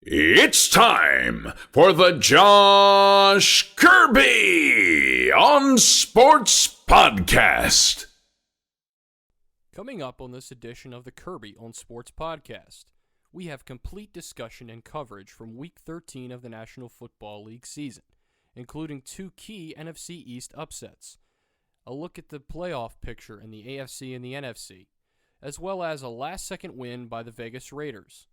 It's time for the Josh Kirby on Sports Podcast. Coming up on this edition of the Kirby on Sports Podcast, we have complete discussion and coverage from Week 13 of the National Football League season, including two key NFC East upsets, a look at the playoff picture in the AFC and the NFC, as well as a last-second win by the Vegas Raiders.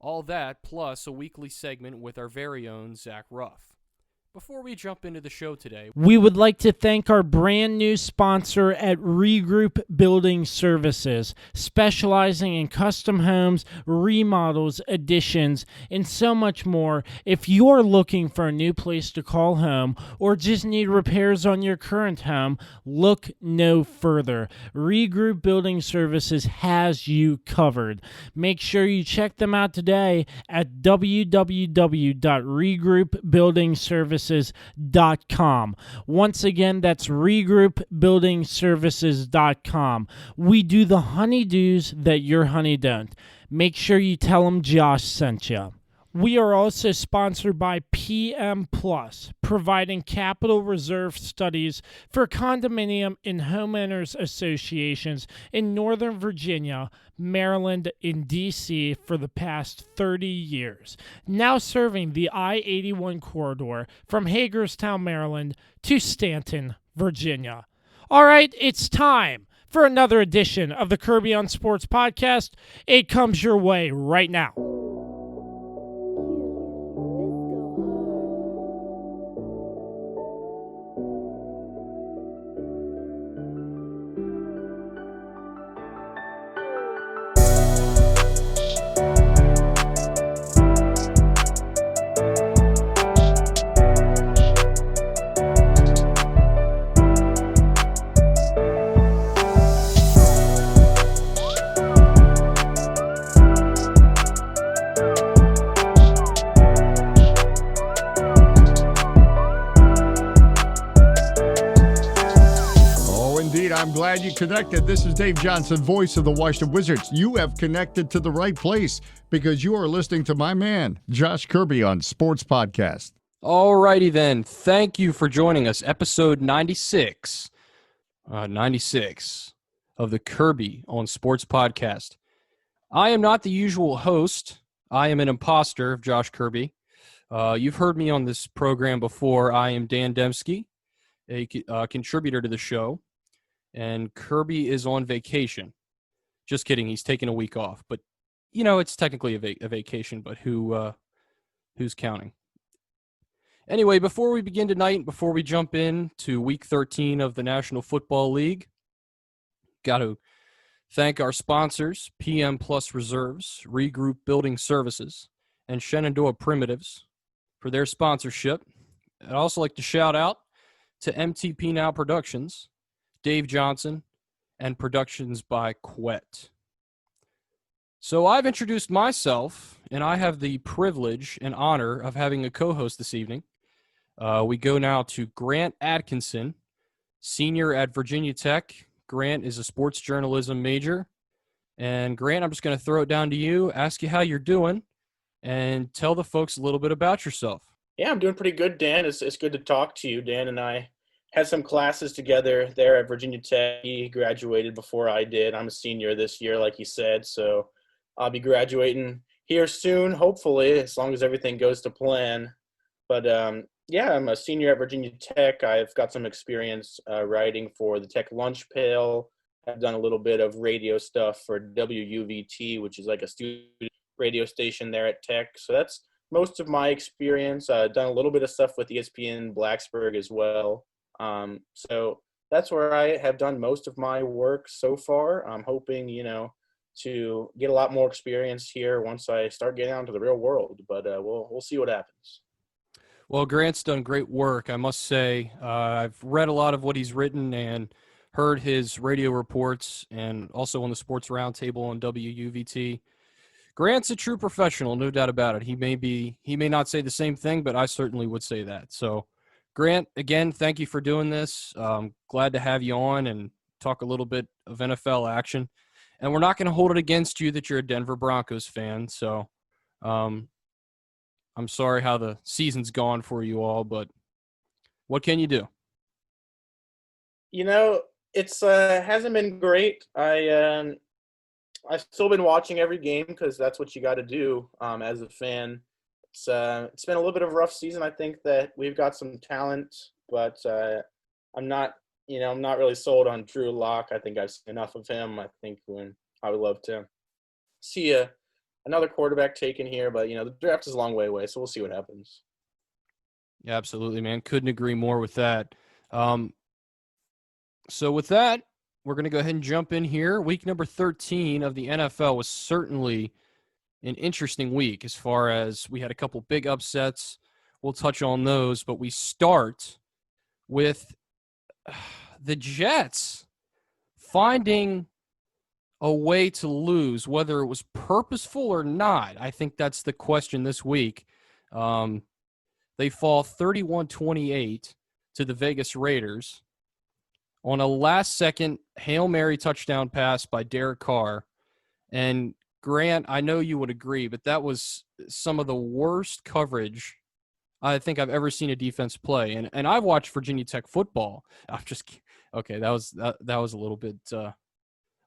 All that, plus a weekly segment with our very own Zach Ruff. Before we jump into the show today, we would like to thank our brand new sponsor at Regroup Building Services, specializing in custom homes, remodels, additions, and so much more. If you're looking for a new place to call home or just need repairs on your current home, look no further. Regroup Building Services has you covered. Make sure you check them out today at www.regroupbuildingservices.com. Once again, that's regroupbuildingservices.com. We do the honeydews that your honey don't. Make sure you tell them Josh sent you. We are also sponsored by PM Plus, providing capital reserve studies for condominium and homeowners associations in Northern Virginia, Maryland, and D.C. for the past 30 years. Now serving the I-81 corridor from Hagerstown, Maryland to Stanton, Virginia. All right, it's time for another edition of the Kirby on Sports Podcast. It comes your way right now. I'm glad you connected. This is Dave Johnson, voice of the Washington Wizards. You have connected to the right place because you are listening to my man, Josh Kirby, on Sports Podcast. All righty then. Thank you for joining us. Episode 96. 96 of the Kirby on Sports Podcast. I am not the usual host. I am an imposter of Josh Kirby. You've heard me on this program before. I am Dan Demski, a contributor to the show. And Kirby is on vacation. Just kidding, he's taking a week off. But, you know, it's technically a vacation, but who's counting? Anyway, before we begin tonight, before we jump in to Week 13 of the National Football League, got to thank our sponsors, PM Plus Reserves, Regroup Building Services, and Shenandoah Primitives for their sponsorship. I'd also like to shout out to MTP Now Productions, Dave Johnson, and Productions by Quet. So I've introduced myself, and I have the privilege and honor of having a co-host this evening. We go now to Grant Atkinson, senior at Virginia Tech. Grant is a sports journalism major. And Grant, I'm just going to throw it down to you, ask you how you're doing, and tell the folks a little bit about yourself. Yeah, I'm doing pretty good, Dan. It's good to talk to you. Dan and I had some classes together there at Virginia Tech. He graduated before I did. I'm a senior this year, like he said, so I'll be graduating here soon, hopefully, as long as everything goes to plan. But, yeah, I'm a senior at Virginia Tech. I've got some experience writing for the Tech Lunch Pail. I've done a little bit of radio stuff for WUVT, which is like a student radio station there at Tech. So that's most of my experience. I've done a little bit of stuff with ESPN Blacksburg as well. So that's where I have done most of my work so far. I'm hoping, to get a lot more experience here once I start getting out into the real world, but we'll see what happens. Well, Grant's done great work, I must say. I've read a lot of what he's written and heard his radio reports, and also on the Sports Roundtable on WUVT. Grant's a true professional, no doubt about it. He may not say the same thing, but I certainly would say that. So, Grant, again, thank you for doing this. Glad to have you on and talk a little bit of NFL action. And we're not going to hold it against you that you're a Denver Broncos fan. So I'm sorry how the season's gone for you all, but what can you do? You know, it's hasn't been great. I've still been watching every game because that's what you got to do as a fan. It's been a little bit of a rough season. I think that we've got some talent, but I'm not I'm not really sold on Drew Lock. I think I've seen enough of him. I think when I would love to see another quarterback taken here, but the draft is a long way away, so we'll see what happens. Yeah, absolutely, man. Couldn't agree more with that. So with that, we're going to go ahead and jump in here. Week number 13 of the NFL was certainly an interesting week as far as we had a couple big upsets. We'll touch on those, but we start with the Jets finding a way to lose, whether it was purposeful or not. I think that's the question this week. They fall 31-28 to the Vegas Raiders on a last-second Hail Mary touchdown pass by Derek Carr. And Grant, I know you would agree, but that was some of the worst coverage I think I've ever seen a defense play. And I've watched Virginia Tech football. I'm just okay. That was a little bit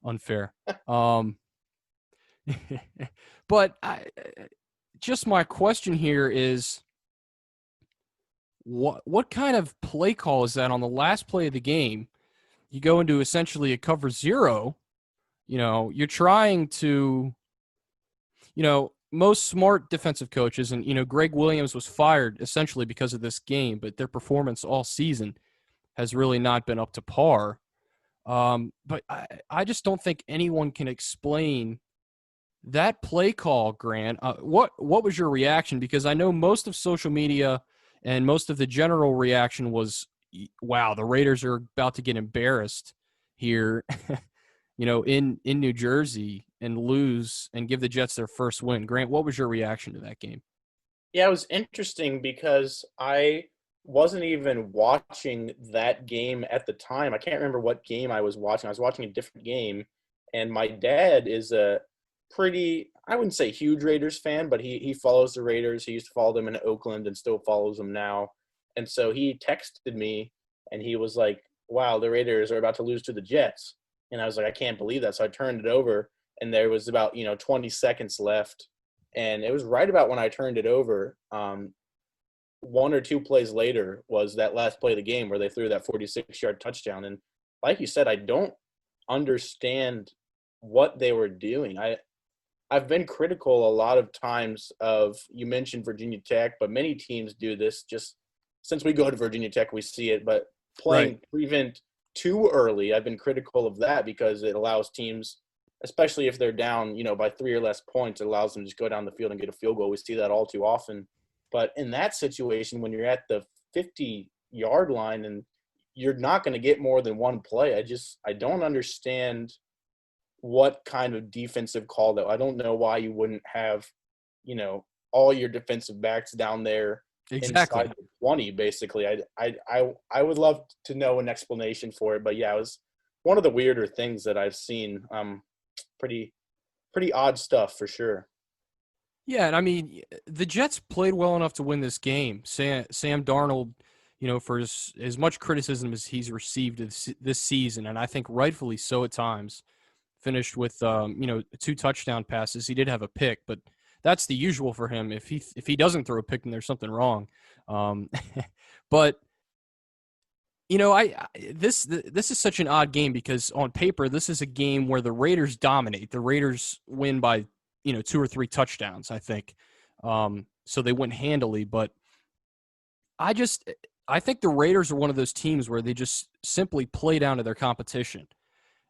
unfair. But just my question here is, what kind of play call is that on the last play of the game? You go into essentially a cover zero. You're trying to, most smart defensive coaches, and, Greg Williams was fired essentially because of this game, but their performance all season has really not been up to par. But I just don't think anyone can explain that play call, Grant. What was your reaction? Because I know most of social media and most of the general reaction was, wow, the Raiders are about to get embarrassed here, in New Jersey and lose and give the Jets their first win. Grant, what was your reaction to that game? Yeah, it was interesting because I wasn't even watching that game at the time. I can't remember what game I was watching. I was watching a different game, and my dad is a pretty, I wouldn't say huge Raiders fan, but he follows the Raiders. He used to follow them in Oakland and still follows them now. And so he texted me, and he was like, wow, the Raiders are about to lose to the Jets. And I was like, I can't believe that. So I turned it over, and there was about 20 seconds left. And it was right about when I turned it over. One or two plays later was that last play of the game where they threw that 46-yard touchdown. And like you said, I don't understand what they were doing. I've been critical a lot of times of, you mentioned Virginia Tech, but many teams do this. Just since we go to Virginia Tech, we see it. But playing prevent too early, I've been critical of that because it allows teams, especially if they're down, by 3 or less points, it allows them to just go down the field and get a field goal. We see that all too often. But in that situation, when you're at the 50-yard line and you're not going to get more than one play, I don't understand what kind of defensive call that. I don't know why you wouldn't have, all your defensive backs down there inside the 20, basically. I would love to know an explanation for it. But, yeah, it was one of the weirder things that I've seen. Pretty odd stuff for sure. Yeah, and I mean, the Jets played well enough to win this game. Sam Darnold, for as much criticism as he's received this season, and I think rightfully so at times, finished with 2 touchdown passes. He did have a pick, but that's the usual for him. If he doesn't throw a pick, then there's something wrong. But this is such an odd game because on paper this is a game where the Raiders dominate. The Raiders win by 2 or 3 touchdowns, I think. So they win handily, but I think the Raiders are one of those teams where they just simply play down to their competition.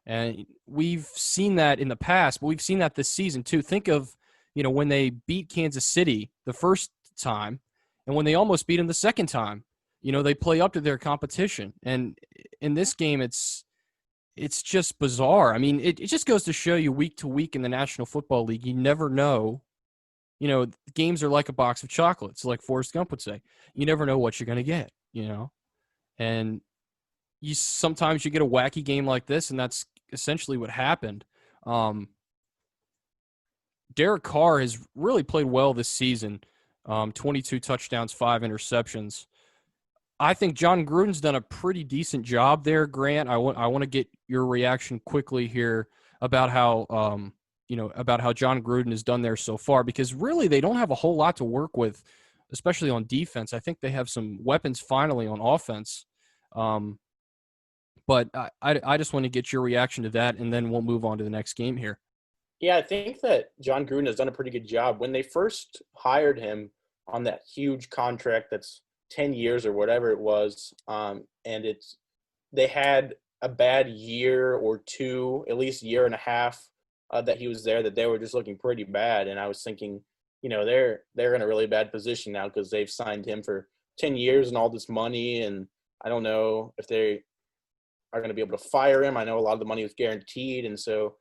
And we've seen that in the past, but we've seen that this season too. Think of, when they beat Kansas City the first time and when they almost beat them the second time. They play up to their competition. And in this game, it's just bizarre. I mean, it just goes to show you week to week in the National Football League, you never know. Games are like a box of chocolates, like Forrest Gump would say. You never know what you're going to get, And sometimes you get a wacky game like this, and that's essentially what happened. Derek Carr has really played well this season. 22 touchdowns, 5 interceptions. I think John Gruden's done a pretty decent job there, Grant. I want to get your reaction quickly here about how about how John Gruden has done there so far, because really they don't have a whole lot to work with, especially on defense. I think they have some weapons finally on offense. But I just want to get your reaction to that, and then we'll move on to the next game here. Yeah, I think that John Gruden has done a pretty good job. When they first hired him on that huge contract that's 10 years or whatever it was, they had a bad year or two, at least a year and a half that he was there, that they were just looking pretty bad. And I was thinking, they're in a really bad position now because they've signed him for 10 years and all this money, and I don't know if they are going to be able to fire him. I know a lot of the money was guaranteed, and so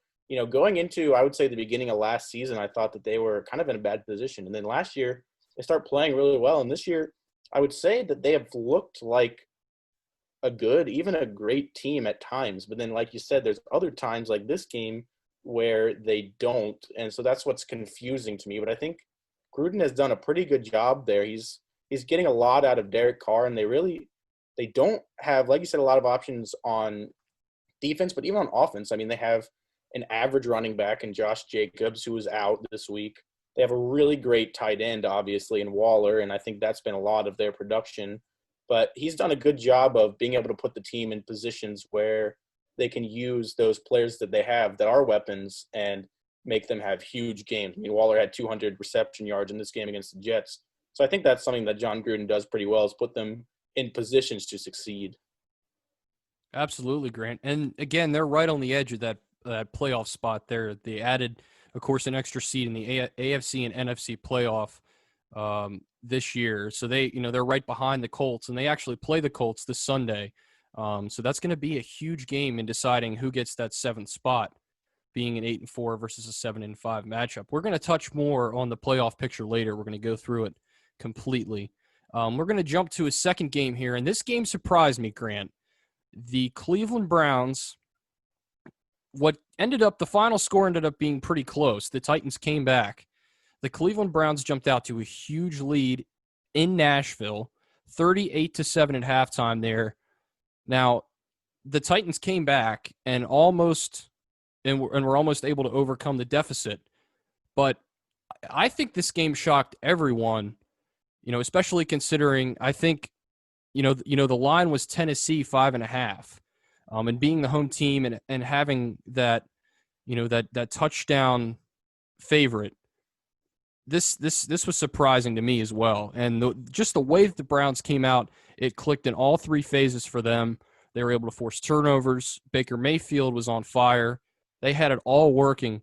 going into, I would say, the beginning of last season, I thought that they were kind of in a bad position. And then last year, they start playing really well. And this year, I would say that they have looked like a good, even a great team at times. But then, like you said, there's other times like this game where they don't. And so that's what's confusing to me. But I think Gruden has done a pretty good job there. He's getting a lot out of Derek Carr, and they don't have, like you said, a lot of options on defense, but even on offense. I mean, they have an average running back in Josh Jacobs, who was out this week. They have a really great tight end, obviously, in Waller, and I think that's been a lot of their production. But he's done a good job of being able to put the team in positions where they can use those players that they have that are weapons and make them have huge games. I mean, Waller had 200 reception yards in this game against the Jets. So I think that's something that John Gruden does pretty well, is put them in positions to succeed. Absolutely, Grant. And again, they're right on the edge of that playoff spot there. They added, of course, an extra seed in the AFC and NFC playoff this year. So they're right behind the Colts, and they actually play the Colts this Sunday. So that's going to be a huge game in deciding who gets that 7th spot, being an 8-4 versus a 7-5 matchup. We're going to touch more on the playoff picture later. We're going to go through it completely. We're going to jump to a second game here, and this game surprised me, Grant. The Cleveland Browns, the final score ended up being pretty close. The Titans came back. The Cleveland Browns jumped out to a huge lead in Nashville, 38-7 at halftime there. Now, the Titans came back and were almost able to overcome the deficit. But I think this game shocked everyone, especially considering I think, the line was Tennessee 5.5. And being the home team and having that, that touchdown favorite, this was surprising to me as well. And just the way that the Browns came out, it clicked in all three phases for them. They were able to force turnovers. Baker Mayfield was on fire. They had it all working.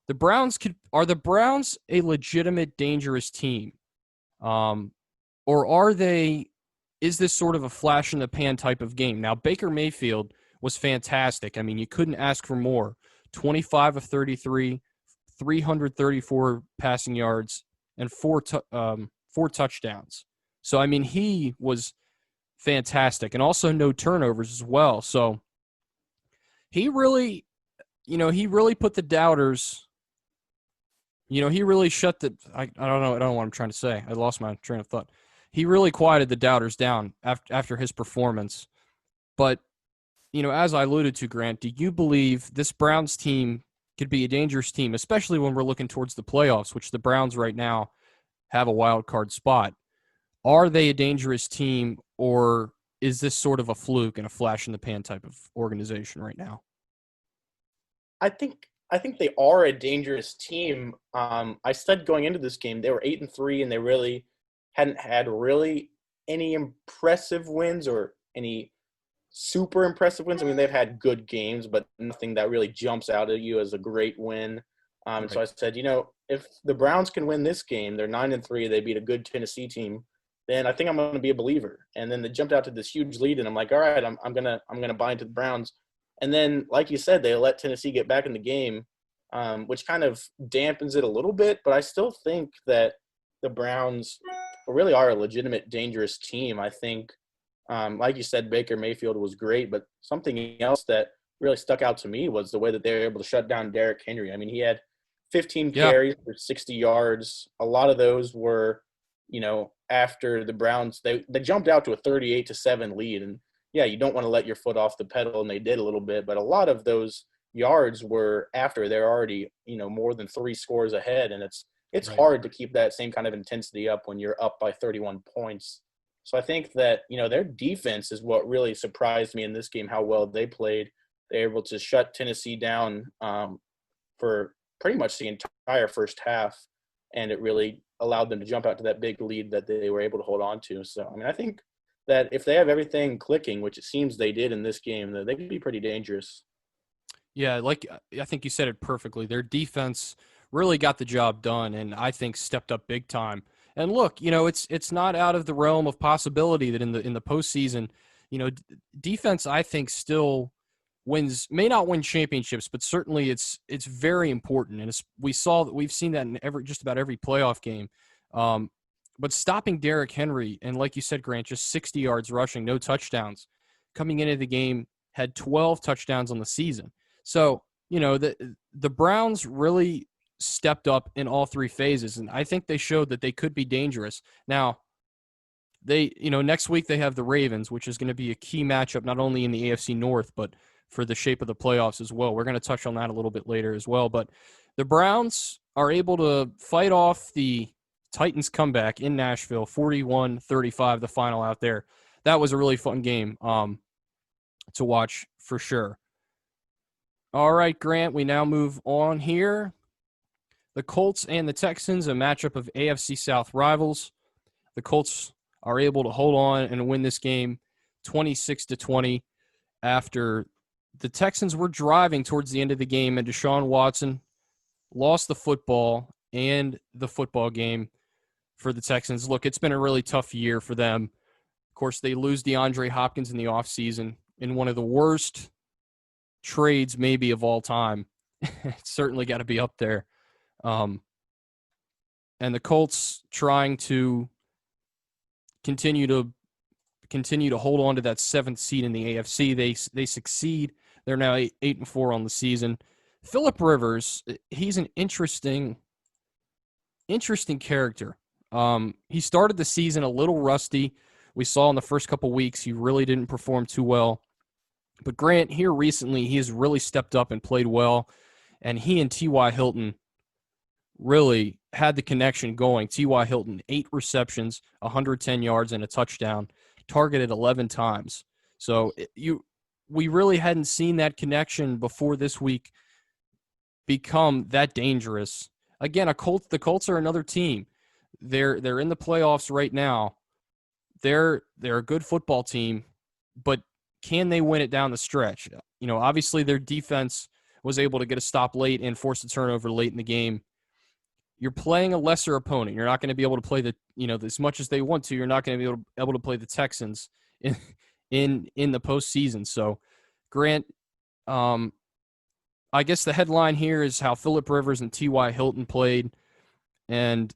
Are the Browns a legitimate dangerous team? Or is this sort of a flash in the pan type of game? Now, Baker Mayfield was fantastic. I mean, you couldn't ask for more. 25 of 33, 334 passing yards, and four touchdowns. So, I mean, he was fantastic, and also no turnovers as well. So he really put the doubters, he really shut I don't know what I'm trying to say. I lost my train of thought. He really quieted the doubters down after his performance. But, as I alluded to, Grant, do you believe this Browns team could be a dangerous team, especially when we're looking towards the playoffs, which the Browns right now have a wild card spot? Are they a dangerous team, or is this sort of a fluke and a flash in the pan type of organization right now? I think they are a dangerous team. I said going into this game, they were 8-3, and they really hadn't had any impressive wins or any super impressive wins. I mean, they've had good games, but nothing that really jumps out at you as a great win. Right. So I said, if the Browns can win this game, they're 9-3, they beat a good Tennessee team, then I think I'm going to be a believer. And then they jumped out to this huge lead, and I'm like, all right, I'm gonna buy into the Browns. And then, like you said, they let Tennessee get back in the game, which kind of dampens it a little bit. But I still think that the Browns really are a legitimate, dangerous team. I think, like you said, Baker Mayfield was great, but something else that really stuck out to me was the way that they were able to shut down Derrick Henry. I mean, he had 15 carries for 60 yards. A lot of those were after the Browns, they jumped out to a 38-7 lead. And, yeah, you don't want to let your foot off the pedal, and they did a little bit. But a lot of those yards were after they're already, more than 3 scores ahead. And it's Right. hard to keep that same kind of intensity up when you're up by 31 points. So I think that, their defense is what really surprised me in this game, how well they played. They were able to shut Tennessee down for pretty much the entire first half, and it really allowed them to jump out to that big lead that they were able to hold on to. So, I think that if they have everything clicking, which it seems they did in this game, that they could be pretty dangerous. Yeah, I think you said it perfectly. Their defense really got the job done, and I think stepped up big time. And look, it's not out of the realm of possibility that in the postseason, defense I think still may not win championships, but certainly it's very important. And we've seen that in just about every playoff game. But stopping Derrick Henry, and like you said, Grant, just 60 yards rushing, no touchdowns. Coming into the game, had 12 touchdowns on the season. So, the Browns really stepped up in all 3 phases, and I think they showed that they could be dangerous. Now, next week they have the Ravens, which is going to be a key matchup not only in the AFC North, but for the shape of the playoffs as well. We're going to touch on that a little bit later as well. But the Browns are able to fight off the Titans comeback in Nashville, 41-35, the final out there. That was a really fun game to watch for sure. All right, Grant, we now move on here. The Colts and the Texans, a matchup of AFC South rivals. The Colts are able to hold on and win this game 26-20 after the Texans were driving towards the end of the game, and Deshaun Watson lost the football and the football game for the Texans. Look, it's been a really tough year for them. Of course, they lose DeAndre Hopkins in the offseason in one of the worst trades maybe of all time. It's certainly got to be up there. And the Colts trying to continue to hold on to that 7th seed in the AFC. They succeed. They're now 8-4 on the season. Phillip Rivers, he's an interesting character. He started the season a little rusty. We saw in the first couple weeks he really didn't perform too well. But Grant, here recently, he has really stepped up and played well. And he and T.Y. Hilton really had the connection going. T.Y. Hilton, 8 receptions, 110 yards, and a touchdown, targeted 11 times. So we really hadn't seen that connection before this week become that dangerous. Again, the Colts are another team. They're in the playoffs right now. They're a good football team, but can they win it down the stretch? Obviously their defense was able to get a stop late and force a turnover late in the game. You're playing a lesser opponent. You're not going to be able to play as much as they want to. You're not going to be able to play the Texans in the postseason. So, Grant, I guess the headline here is how Phillip Rivers and T.Y. Hilton played, and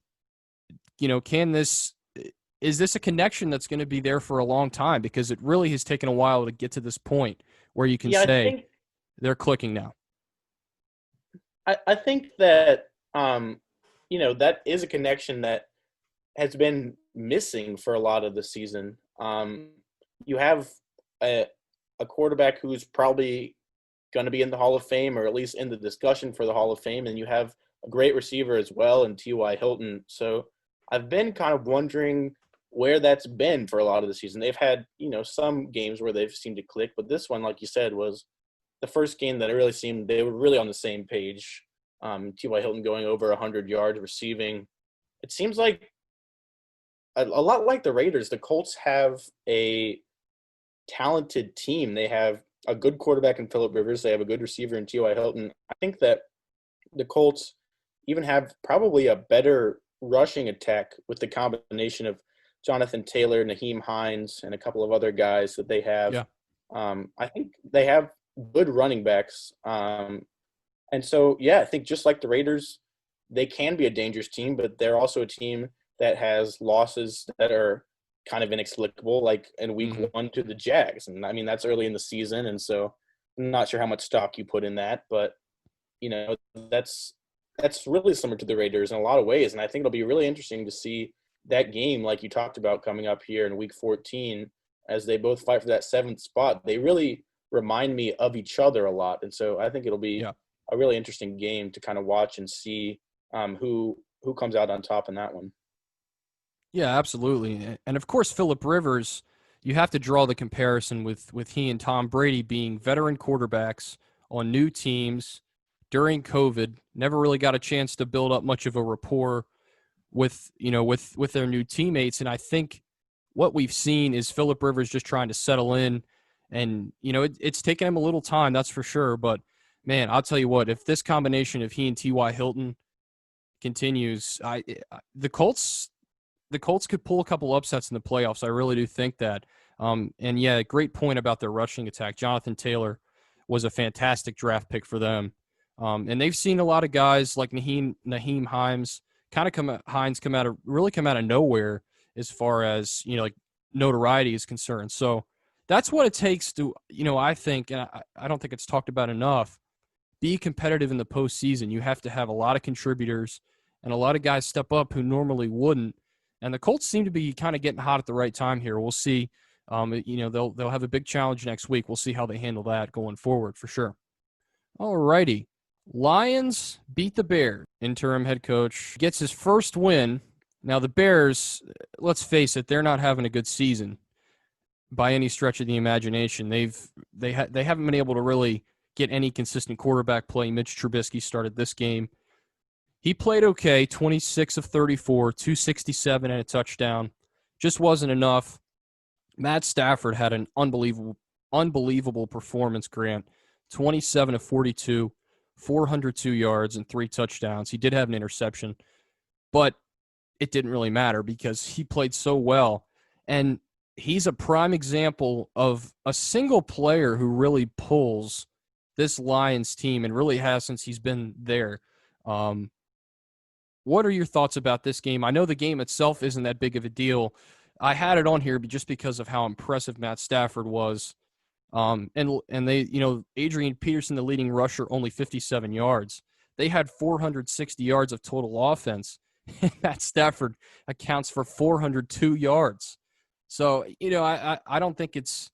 is this a connection that's going to be there for a long time? Because it really has taken a while to get to this point where you can say they're clicking now. I think that that is a connection that has been missing for a lot of the season. You have a quarterback who's probably going to be in the Hall of Fame, or at least in the discussion for the Hall of Fame, and you have a great receiver as well in T.Y. Hilton. So I've been kind of wondering where that's been for a lot of the season. They've had, some games where they've seemed to click, but this one, like you said, was the first game that it really seemed they were really on the same page. T.Y. Hilton going over 100 yards receiving. It seems like a lot like the Raiders, the Colts have a talented team. They have a good quarterback in Phillip Rivers. They have a good receiver in T.Y. Hilton. I think that the Colts even have probably a better rushing attack with the combination of Jonathan Taylor, Naheem Hines, and a couple of other guys that they have. Yeah. I think they have good running backs. And so, I think just like the Raiders, they can be a dangerous team, but they're also a team that has losses that are kind of inexplicable, like in week 1 to the Jags. And I mean, that's early in the season. And so I'm not sure how much stock you put in that, but that's really similar to the Raiders in a lot of ways. And I think it'll be really interesting to see that game, like you talked about coming up here in week 14, as they both fight for that 7th spot, they really remind me of each other a lot. And so I think it'll be a really interesting game to kind of watch and see who comes out on top in that one. Yeah, absolutely. And of course, Phillip Rivers, you have to draw the comparison with he and Tom Brady being veteran quarterbacks on new teams during COVID, never really got a chance to build up much of a rapport with their new teammates. And I think what we've seen is Phillip Rivers just trying to settle in, and it's taken him a little time, that's for sure. But man, I'll tell you what, if this combination of he and T.Y. Hilton continues, the Colts could pull a couple upsets in the playoffs. I really do think that. And yeah, great point about their rushing attack. Jonathan Taylor was a fantastic draft pick for them. And they've seen a lot of guys like Naheem Hines come out of nowhere as far as like notoriety is concerned. So that's what it takes to I think, and I don't think it's talked about enough, be competitive in the postseason. You have to have a lot of contributors and a lot of guys step up who normally wouldn't. And the Colts seem to be kind of getting hot at the right time here. We'll see. They'll have a big challenge next week. We'll see how they handle that going forward for sure. All righty. Lions beat the Bears. Interim head coach gets his first win. Now the Bears, let's face it, they're not having a good season by any stretch of the imagination. They haven't been able to really get any consistent quarterback play. Mitch Trubisky started this game. He played okay, 26 of 34, 267 and a touchdown. Just wasn't enough. Matt Stafford had an unbelievable performance, Grant. 27 of 42, 402 yards and 3 touchdowns. He did have an interception, but it didn't really matter because he played so well. And he's a prime example of a single player who really pulls this Lions team and really has since he's been there. What are your thoughts about this game? I know the game itself isn't that big of a deal. I had it on here just because of how impressive Matt Stafford was. And they, Adrian Peterson, the leading rusher, only 57 yards. They had 460 yards of total offense. Matt Stafford accounts for 402 yards. So, I don't think it's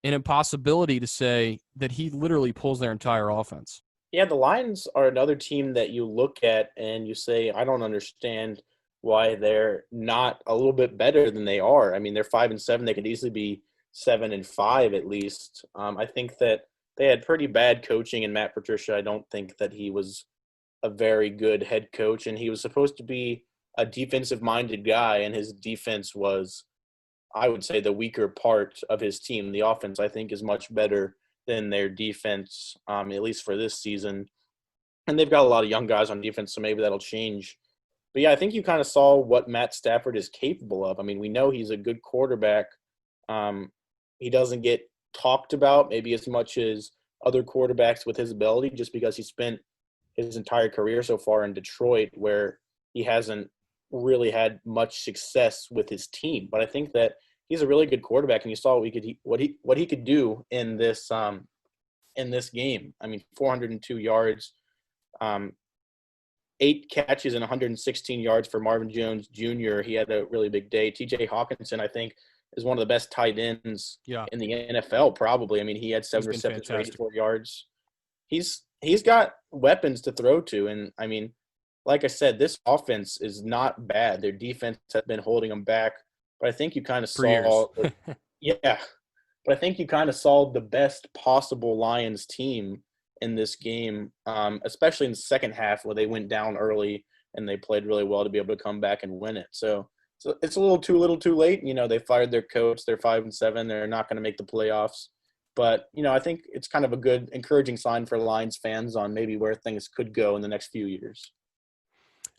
an impossibility to say that he literally pulls their entire offense. Yeah, the Lions are another team that you look at and you say, I don't understand why they're not a little bit better than they are. I mean, they're 5-7. They could easily be 7-5 at least. I think that they had pretty bad coaching, and Matt Patricia, I don't think that he was a very good head coach, and he was supposed to be a defensive-minded guy, and his defense was, I would say, the weaker part of his team. The offense, I think, is much better than their defense, at least for this season. And they've got a lot of young guys on defense, so maybe that'll change. But, yeah, I think you kind of saw what Matt Stafford is capable of. I mean, we know he's a good quarterback. He doesn't get talked about maybe as much as other quarterbacks with his ability just because he spent his entire career so far in Detroit where he hasn't really had much success with his team. But I think that he's a really good quarterback, and you saw what he could do in this game. I mean, 402 yards, 8 catches and 116 yards for Marvin Jones Jr. He had a really big day. T.J. Hawkinson, I think, is one of the best tight ends in the NFL probably. I mean, he had 7 receptions for 84 yards. He's got weapons to throw to, and, I mean, like I said, this offense is not bad. Their defense has been holding them back. But I think you kind of saw but I think you kind of saw the best possible Lions team in this game, especially in the second half where they went down early and they played really well to be able to come back and win it. So it's a little too late. They fired their coach. They're 5-7. They're not going to make the playoffs. But, I think it's kind of a good, encouraging sign for Lions fans on maybe where things could go in the next few years.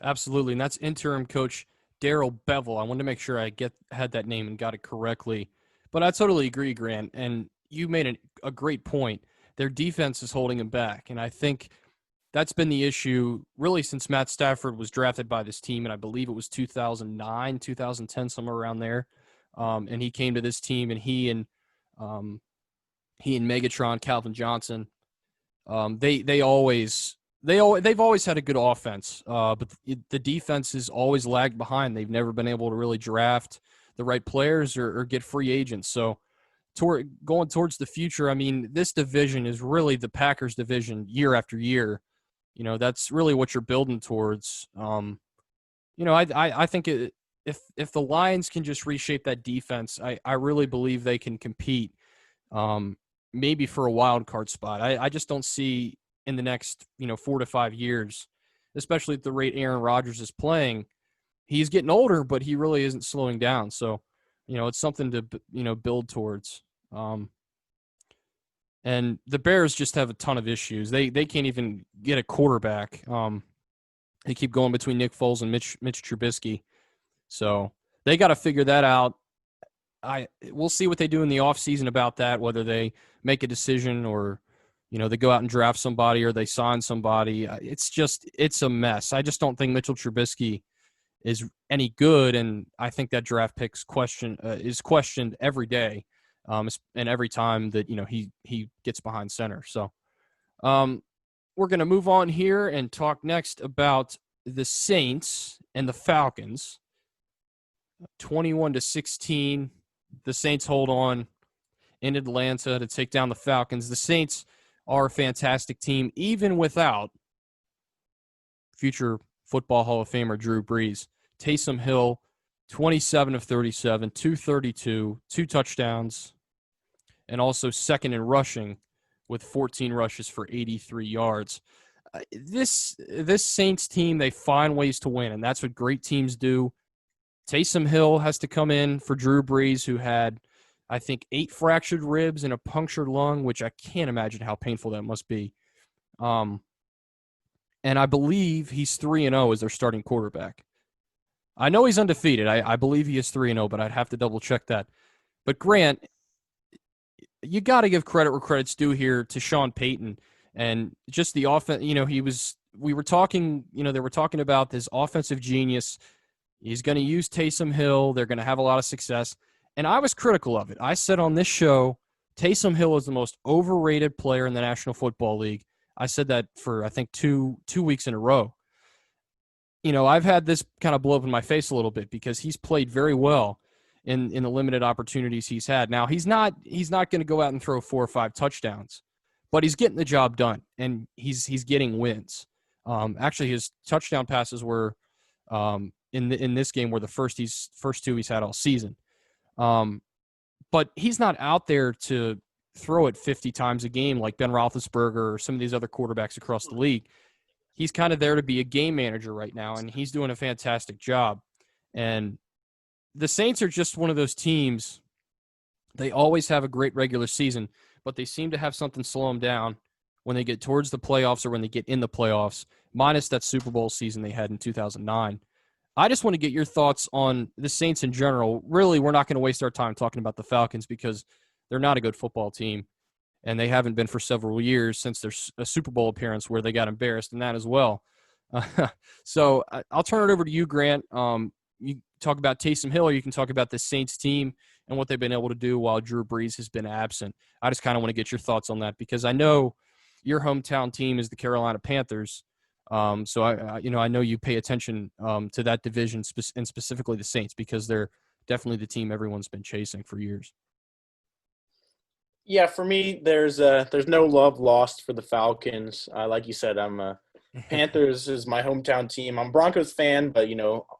Absolutely, and that's interim coach Darrell Bevell. I wanted to make sure I had that name and got it correctly. But I totally agree, Grant, and you made a great point. Their defense is holding them back, and I think that's been the issue really since Matt Stafford was drafted by this team, and I believe it was 2009, 2010, somewhere around there. And he came to this team, and he and Megatron, Calvin Johnson, they always they've always had a good offense, but the defense has always lagged behind. They've never been able to really draft the right players or get free agents. So going towards the future, I mean, this division is really the Packers division year after year. You know, that's really what you're building towards. You know, I think if the Lions can just reshape that defense, I really believe they can compete, maybe for a wild card spot. I just don't see in the next 4 to 5 years, especially at the rate Aaron Rodgers is playing. He's getting older, but he really isn't slowing down. So, it's something to build towards. And the Bears just have a ton of issues. They can't even get a quarterback. They keep going between Nick Foles and Mitch Trubisky. So they got to figure that out. We'll see what they do in the offseason about that, whether they make a decision or, they go out and draft somebody or they sign somebody. It's a mess. I just don't think Mitchell Trubisky is any good, and I think that draft pick's is questioned every day, and every time that he gets behind center. So we're going to move on here and talk next about the Saints and the Falcons. 21-16, the Saints hold on in Atlanta to take down the Falcons. The Saints are a fantastic team, even without future Football Hall of Famer Drew Brees. Taysom Hill, 27 of 37, 232, 2 touchdowns, and also second in rushing with 14 rushes for 83 yards. This Saints team, they find ways to win, and that's what great teams do. Taysom Hill has to come in for Drew Brees, who had, I think, 8 fractured ribs and a punctured lung, which I can't imagine how painful that must be. And I believe he's 3-0 as their starting quarterback. I know he's undefeated. I believe he is 3-0, but I'd have to double-check that. But, Grant, you got to give credit where credit's due here to Sean Payton and just the offense. We were talking, they were talking about this offensive genius. He's going to use Taysom Hill. They're going to have a lot of success. And I was critical of it. I said on this show, Taysom Hill is the most overrated player in the National Football League. I said that for, I think, two weeks in a row. I've had this kind of blow up in my face a little bit because he's played very well in the limited opportunities he's had. Now, he's not going to go out and throw 4 or 5 touchdowns, but he's getting the job done, and he's getting wins. Actually, his touchdown passes were in this game were the first 2 he's had all season. But he's not out there to throw it 50 times a game like Ben Roethlisberger or some of these other quarterbacks across the league. He's kind of there to be a game manager right now, and he's doing a fantastic job. And the Saints are just one of those teams. They always have a great regular season, but they seem to have something slow them down when they get towards the playoffs or when they get in the playoffs, minus that Super Bowl season they had in 2009. I just want to get your thoughts on the Saints in general. Really, we're not going to waste our time talking about the Falcons because they're not a good football team, and they haven't been for several years since their a Super Bowl appearance where they got embarrassed in that as well. So I'll turn it over to you, Grant. You talk about Taysom Hill, or you can talk about the Saints team and what they've been able to do while Drew Brees has been absent. I just kind of want to get your thoughts on that because I know your hometown team is the Carolina Panthers. So I know you pay attention to that division and specifically the Saints because they're definitely the team everyone's been chasing for years. Yeah, for me, there's no love lost for the Falcons. Like you said, Panthers is my hometown team. I'm a Broncos fan, but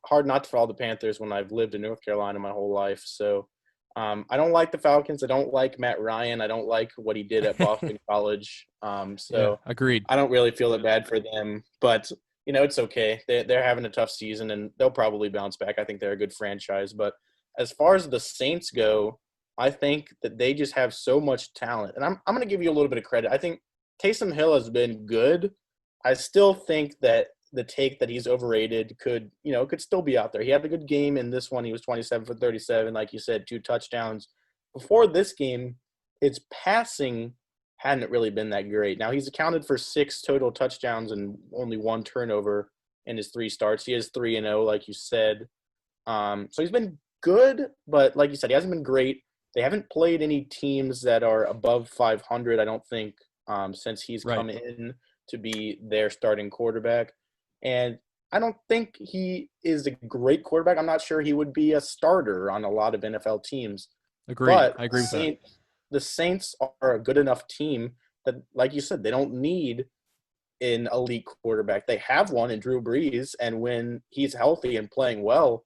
hard not to follow the Panthers when I've lived in North Carolina my whole life. So I don't like the Falcons. I don't like Matt Ryan. I don't like what he did at Boston College. Yeah, agreed. I don't really feel that bad for them, but it's okay. They're having a tough season and they'll probably bounce back. I think they're a good franchise. But as far as the Saints go, I think that they just have so much talent. And I'm going to give you a little bit of credit. I think Taysom Hill has been good. I still think that the take that he's overrated could still be out there. He had a good game in this one. He was 27 for 37, like you said, 2 touchdowns. Before this game, his passing hadn't really been that great. Now, he's accounted for 6 total touchdowns and only 1 turnover in his 3 starts. He is 3-0, like you said. So he's been good, but like you said, he hasn't been great. They haven't played any teams that are above 500, I don't think, since he's come in to be their starting quarterback. And I don't think he is a great quarterback. I'm not sure he would be a starter on a lot of NFL teams. Agreed. But I agree with that. The Saints are a good enough team that, like you said, they don't need an elite quarterback. They have one in Drew Brees, and when he's healthy and playing well,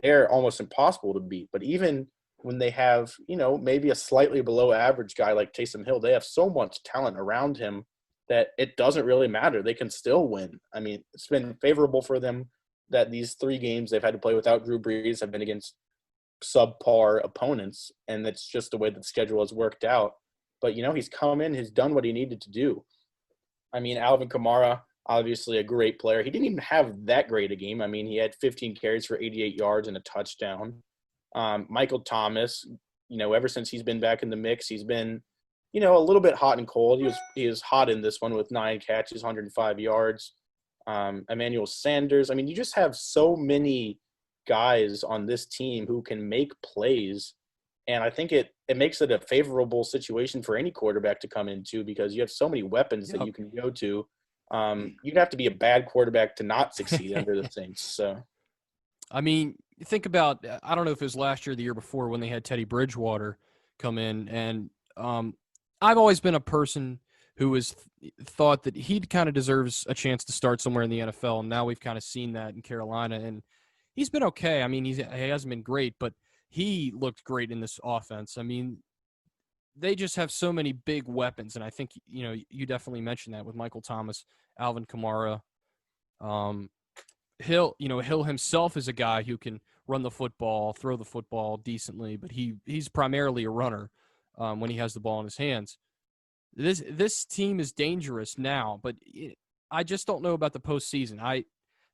they're almost impossible to beat. But even when they have, maybe a slightly below average guy like Taysom Hill, they have so much talent around him that it doesn't really matter. They can still win. I mean, it's been favorable for them that these 3 games they've had to play without Drew Brees have been against subpar opponents, and that's just the way that the schedule has worked out. But, he's come in, he's done what he needed to do. I mean, Alvin Kamara, obviously a great player. He didn't even have that great a game. I mean, he had 15 carries for 88 yards and a touchdown. Michael Thomas, ever since he's been back in the mix, he's been, a little bit hot and cold. He was hot in this one with 9 catches, 105 yards. Emmanuel Sanders. I mean, you just have so many guys on this team who can make plays. And I think it makes it a favorable situation for any quarterback to come into because you have so many weapons that you can go to. You'd have to be a bad quarterback to not succeed under the Saints. So, I mean, think about, I don't know if it was last year or the year before when they had Teddy Bridgewater come in. And I've always been a person who has thought that he kind of deserves a chance to start somewhere in the NFL. And now we've kind of seen that in Carolina. And he's been okay. I mean, he hasn't been great, but he looked great in this offense. I mean, they just have so many big weapons, and I think, you definitely mentioned that with Michael Thomas, Alvin Kamara. Hill himself is a guy who can run the football, throw the football decently, but he's primarily a runner when he has the ball in his hands. This team is dangerous now, but I just don't know about the postseason.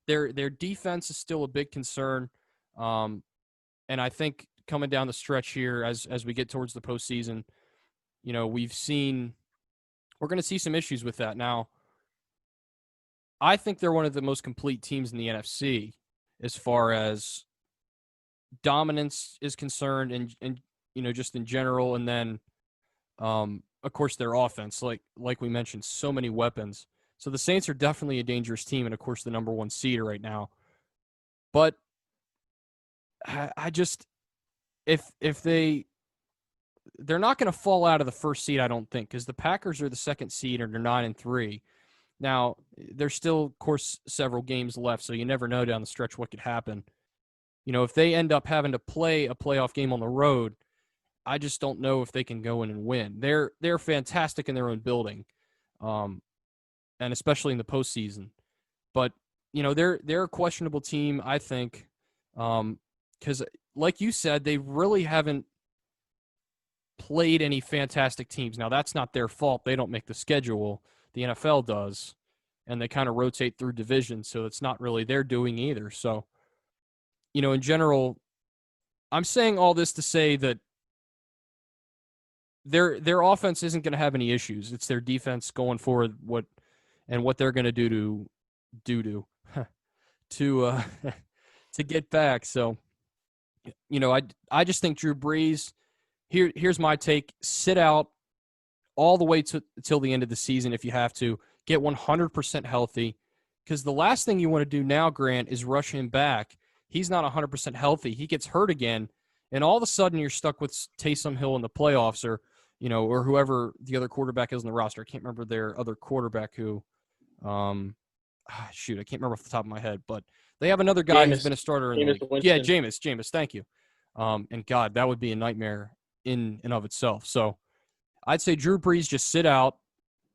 Their defense is still a big concern. And I think coming down the stretch here as we get towards the postseason, we're going to see some issues with that. Now, I think they're one of the most complete teams in the NFC as far as dominance is concerned and just in general. And then, of course, their offense, like we mentioned, so many weapons. So the Saints are definitely a dangerous team and, of course, the number 1 seed right now. But I just, if they're not going to fall out of the first seed, I don't think, because the Packers are the 2nd seed and they're 9-3. Now, there's still, of course, several games left, so you never know down the stretch what could happen. If they end up having to play a playoff game on the road, I just don't know if they can go in and win. They're fantastic in their own building, and especially in the postseason. But they're a questionable team, I think. Because, like you said, they really haven't played any fantastic teams. Now, that's not their fault. They don't make the schedule. The NFL does, and they kind of rotate through divisions, so it's not really their doing either. So, in general, I'm saying all this to say that their offense isn't going to have any issues. It's their defense going forward what they're going to do to get back. So, I just think Drew Brees, here's my take, sit out all the way till the end of the season if you have to. Get 100% healthy, because the last thing you want to do now, Grant, is rush him back. He's not 100% healthy. He gets hurt again, and all of a sudden you're stuck with Taysom Hill in the playoffs or whoever the other quarterback is on the roster. I can't remember their other quarterback who I can't remember off the top of my head, but they have another guy who's been a starter in the league. Winston. Yeah, Jameis, thank you. And God, that would be a nightmare in and of itself. So I'd say Drew Brees, just sit out.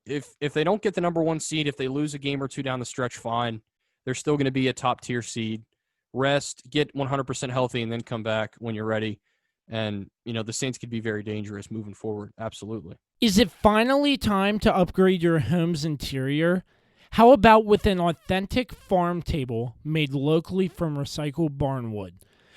If they don't get the number 1 seed, if they lose a game or 2 down the stretch, fine. They're still going to be a top-tier seed. Rest, get 100% healthy, and then come back when you're ready. And, the Saints could be very dangerous moving forward. Absolutely. Is it finally time to upgrade your home's interior? How about with an authentic farm table made locally from recycled barnwood?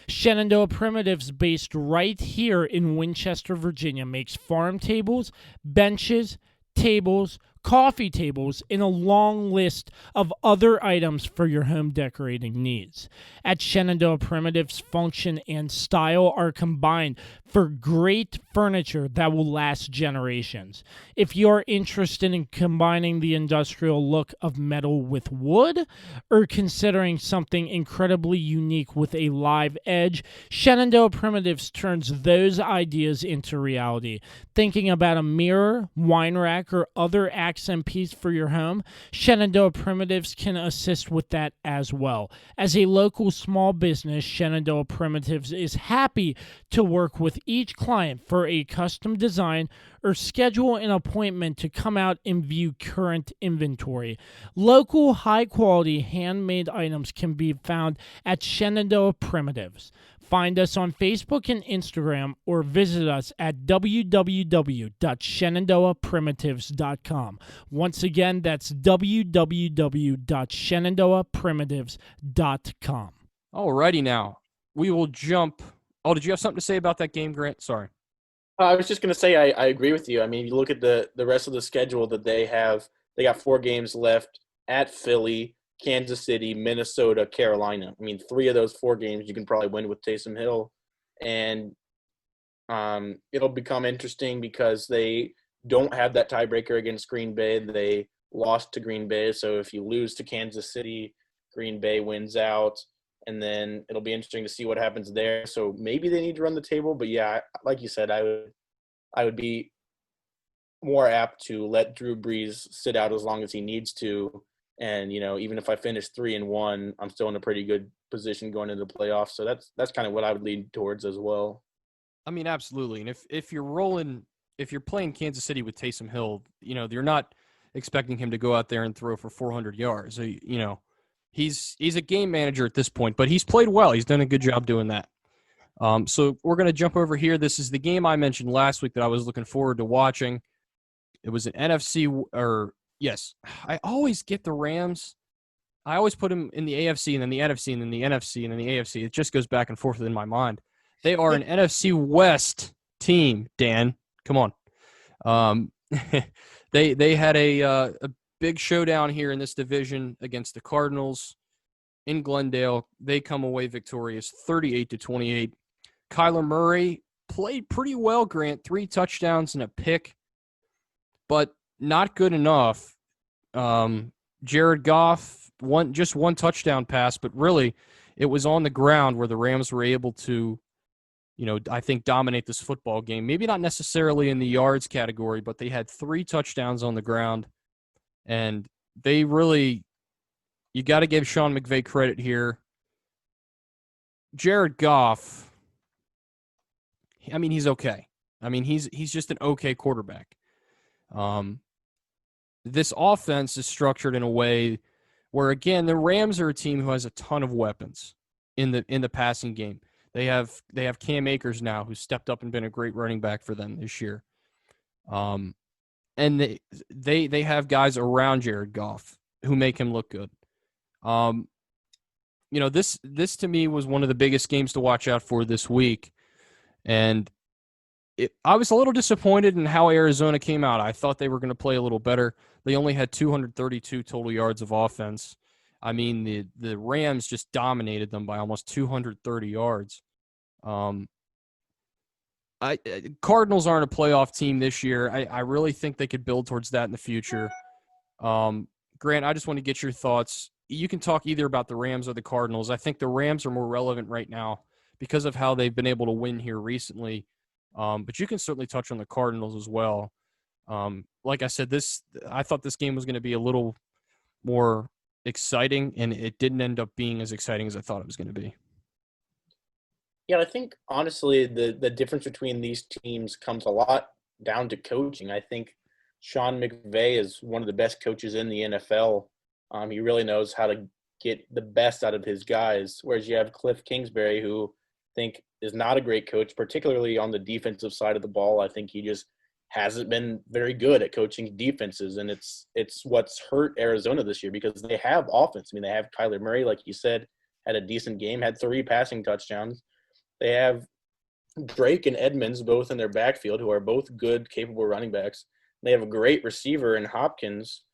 Shenandoah Primitives, based right here in Winchester, Virginia, makes farm tables, benches, tables, coffee tables, and a long list of other items for your home decorating needs. At Shenandoah Primitives, function and style are combined for great furniture that will last generations. If you're interested in combining the industrial look of metal with wood, or considering something incredibly unique with a live edge, Shenandoah Primitives turns those ideas into reality. Thinking about a mirror, wine rack, or other accent piece for your home, Shenandoah Primitives can assist with that as well. As a local small business, Shenandoah Primitives is happy to work with each client for a custom design or schedule an appointment to come out and view current inventory. Local, high-quality, handmade items can be found at Shenandoah Primitives. Find us on Facebook and Instagram or visit us at www.shenandoahprimitives.com. Once again, that's www.shenandoahprimitives.com. Alrighty now. We will jump. Oh, did you have something to say about that game, Grant? Sorry. I was just going to say I agree with you. I mean, if you look at the rest of the schedule that they have, they got 4 games left at Philly, Kansas City, Minnesota, Carolina. I mean, 3 of those 4 games you can probably win with Taysom Hill. And it'll become interesting because they don't have that tiebreaker against Green Bay. They lost to Green Bay. So if you lose to Kansas City, Green Bay wins out. And then it'll be interesting to see what happens there. So maybe they need to run the table. But, yeah, like you said, I would be more apt to let Drew Brees sit out as long as he needs to. And, even if I finish 3-1, I'm still in a pretty good position going into the playoffs. So that's kind of what I would lean towards as well. I mean, absolutely. And if you're playing Kansas City with Taysom Hill, you're not expecting him to go out there and throw for 400 yards. So, he's a game manager at this point, but he's played well. He's done a good job doing that. So we're going to jump over here. This is the game I mentioned last week that I was looking forward to watching. It was an yes, I always get the Rams. I always put them in the AFC and then the NFC and then the NFC and then the AFC. It just goes back and forth in my mind. They are an NFC West team, Dan. Come on. They had a big showdown here in this division against the Cardinals in Glendale. They come away victorious 38-28. Kyler Murray played pretty well, Grant. 3 touchdowns and a pick, but not good enough. Jared Goff, just one touchdown pass, but really it was on the ground where the Rams were able to, I think dominate this football game. Maybe not necessarily in the yards category, but they had 3 touchdowns on the ground. And they really, you got to give Sean McVay credit here. Jared Goff, I mean, he's okay. I mean, he's just an okay quarterback. This offense is structured in a way where, again, the Rams are a team who has a ton of weapons in the passing game. They have Cam Akers now, who's stepped up and been a great running back for them this year. And they have guys around Jared Goff who make him look good. This to me was one of the biggest games to watch out for this week. And I was a little disappointed in how Arizona came out. I thought they were going to play a little better. They only had 232 total yards of offense. I mean, the Rams just dominated them by almost 230 yards. Cardinals aren't a playoff team this year. I really think they could build towards that in the future. Grant, I just want to get your thoughts. You can talk either about the Rams or the Cardinals. I think the Rams are more relevant right now because of how they've been able to win here recently. But you can certainly touch on the Cardinals as well. Like I said, I thought this game was going to be a little more exciting, and it didn't end up being as exciting as I thought it was going to be. Yeah, I think, honestly, the difference between these teams comes a lot down to coaching. I think Sean McVay is one of the best coaches in the NFL. He really knows how to get the best out of his guys, whereas you have Cliff Kingsbury, who I think is not a great coach, particularly on the defensive side of the ball. I think he just hasn't been very good at coaching defenses, and it's what's hurt Arizona this year because they have offense. I mean, they have Kyler Murray, like you said, had a decent game, had 3 passing touchdowns. They have Drake and Edmonds both in their backfield, who are both good, capable running backs. They have a great receiver in Hopkins,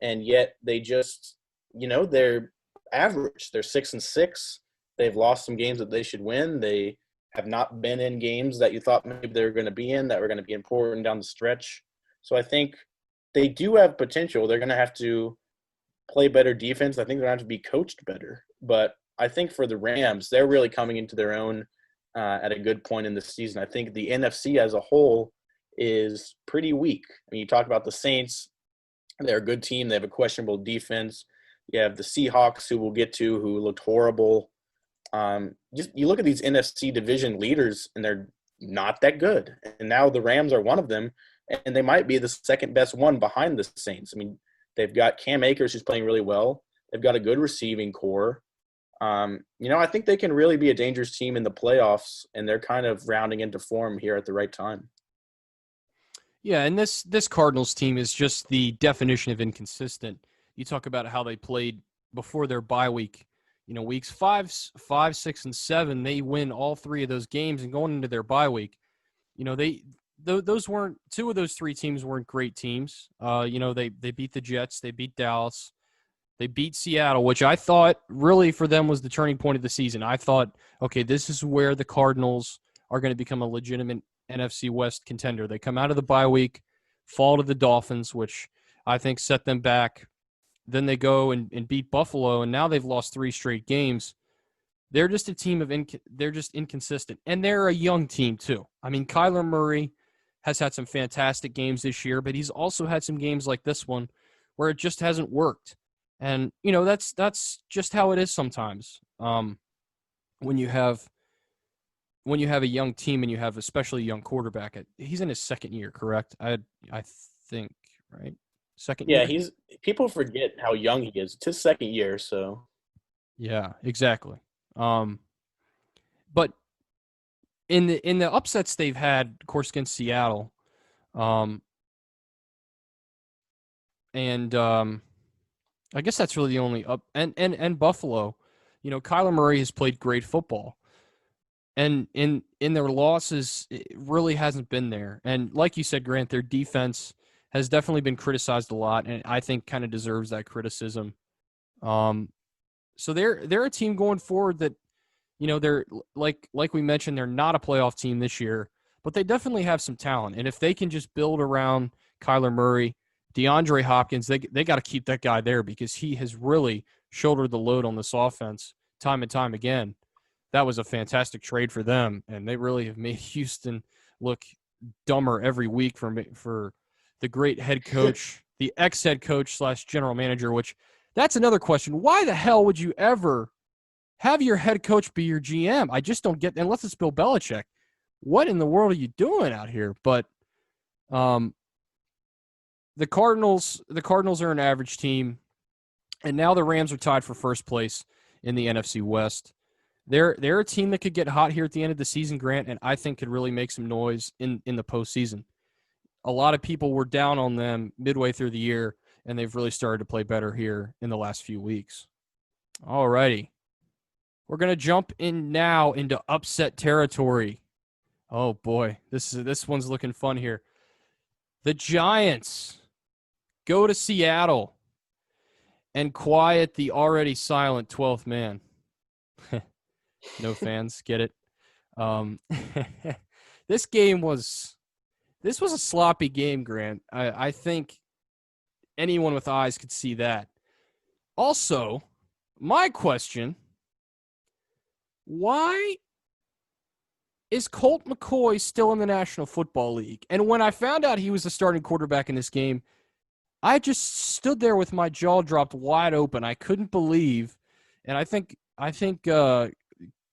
and yet they just, they're average. They're 6-6. They've lost some games that they should win. They have not been in games that you thought maybe they were going to be in, that were going to be important down the stretch. So I think they do have potential. They're going to have to play better defense. I think they're going to have to be coached better. But I think for the Rams, they're really coming into their own at a good point in the season. I think the NFC as a whole is pretty weak. I mean, you talk about the Saints. They're a good team. They have a questionable defense. You have the Seahawks, who we'll get to, who looked horrible. Just you look at these NFC division leaders, and they're not that good. And now the Rams are one of them, and they might be the second best one behind the Saints. I mean, they've got Cam Akers, who's playing really well. They've got a good receiving core. I think they can really be a dangerous team in the playoffs, and they're kind of rounding into form here at the right time. Yeah, and this Cardinals team is just the definition of inconsistent. You talk about how they played before their bye week. Weeks 5, 6, and 7, they win all 3 of those games, and going into their bye week, those weren't 2 of those 3 teams weren't great teams. They beat the Jets, they beat Dallas, they beat Seattle, which I thought really for them was the turning point of the season. I thought, okay, this is where the Cardinals are going to become a legitimate NFC West contender. They come out of the bye week, fall to the Dolphins, which I think set them back. Then they go and beat Buffalo, and now they've lost 3 straight games. They're just a team they're just inconsistent, and they're a young team too. I mean, Kyler Murray has had some fantastic games this year, but he's also had some games like this one where it just hasn't worked. And that's just how it is sometimes. When you have a young team and you have especially a young quarterback, he's in his second year, correct? I think, right? Second year? Yeah, people forget how young he is. It's his second year, so. Yeah, exactly. But in the upsets they've had, of course, against Seattle, I guess that's really the only up and Buffalo. Kyler Murray has played great football. And in their losses, it really hasn't been there. And like you said, Grant, their defense has definitely been criticized a lot, and I think kind of deserves that criticism. So they're a team going forward that, they're like we mentioned, they're not a playoff team this year, but they definitely have some talent. And if they can just build around Kyler Murray, DeAndre Hopkins, they got to keep that guy there because he has really shouldered the load on this offense time and time again. That was a fantastic trade for them, and they really have made Houston look dumber every week for the great head coach, the ex-head coach / general manager, which that's another question. Why the hell would you ever have your head coach be your GM? I just don't get, unless it's Bill Belichick. What in the world are you doing out here? But the Cardinals are an average team, and now the Rams are tied for first place in the NFC West. They're a team that could get hot here at the end of the season, Grant, and I think could really make some noise in the postseason. A lot of people were down on them midway through the year, and they've really started to play better here in the last few weeks. All righty. We're going to jump in now into upset territory. Oh, boy. This one's looking fun here. The Giants go to Seattle and quiet the already silent 12th man. No fans, get it? This was a sloppy game, Grant. I think anyone with eyes could see that. Also, my question, why is Colt McCoy still in the National Football League? And when I found out he was the starting quarterback in this game, I just stood there with my jaw dropped wide open. I couldn't believe, and I think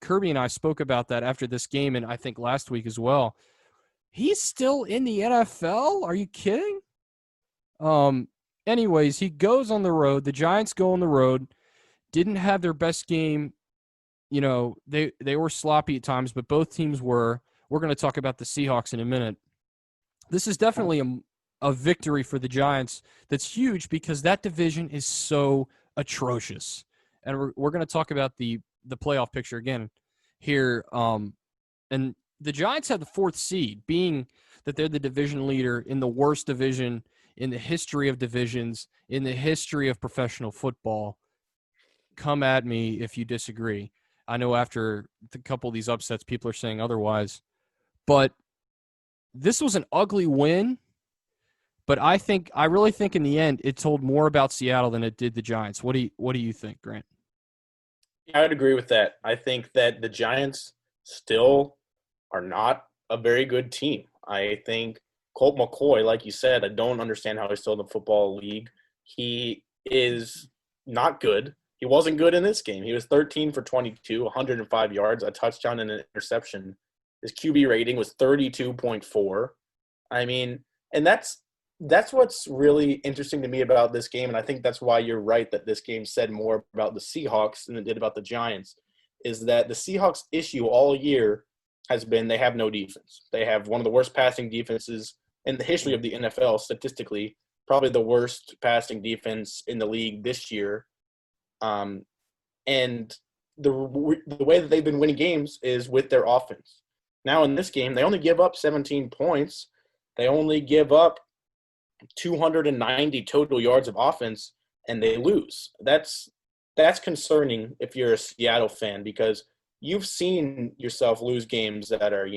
Kirby and I spoke about that after this game, and I think last week as well. He's still in the NFL? Are you kidding? Anyways, he goes on the road. The Giants go on the road. Didn't have their best game. They were sloppy at times, but both teams were. We're going to talk about the Seahawks in a minute. This is definitely a victory for the Giants that's huge because that division is so atrocious. And we're going to talk about the playoff picture again here. And the Giants had the 4th seed, being that they're the division leader in the worst division in the history of divisions, in the history of professional football. Come at me if you disagree. I know after a couple of these upsets, people are saying otherwise. But this was an ugly win. But I really think in the end, it told more about Seattle than it did the Giants. What do you think, Grant? I would agree with that. I think that the Giants still are not a very good team. I think Colt McCoy, like you said, I don't understand how he's still in the football league. He is not good. He wasn't good in this game. He was 13 for 22, 105 yards, a touchdown and an interception. His QB rating was 32.4. I mean, and that's what's really interesting to me about this game, and I think that's why you're right that this game said more about the Seahawks than it did about the Giants, is that the Seahawks' issue all year has been they have no defense. They have one of the worst passing defenses in the history of the NFL, statistically, probably the worst passing defense in the league this year. And the way that they've been winning games is with their offense. Now in this game, they only give up 17 points. They only give up 290 total yards of offense, and they lose. That's concerning if you're a Seattle fan, because you've seen yourself lose games that are,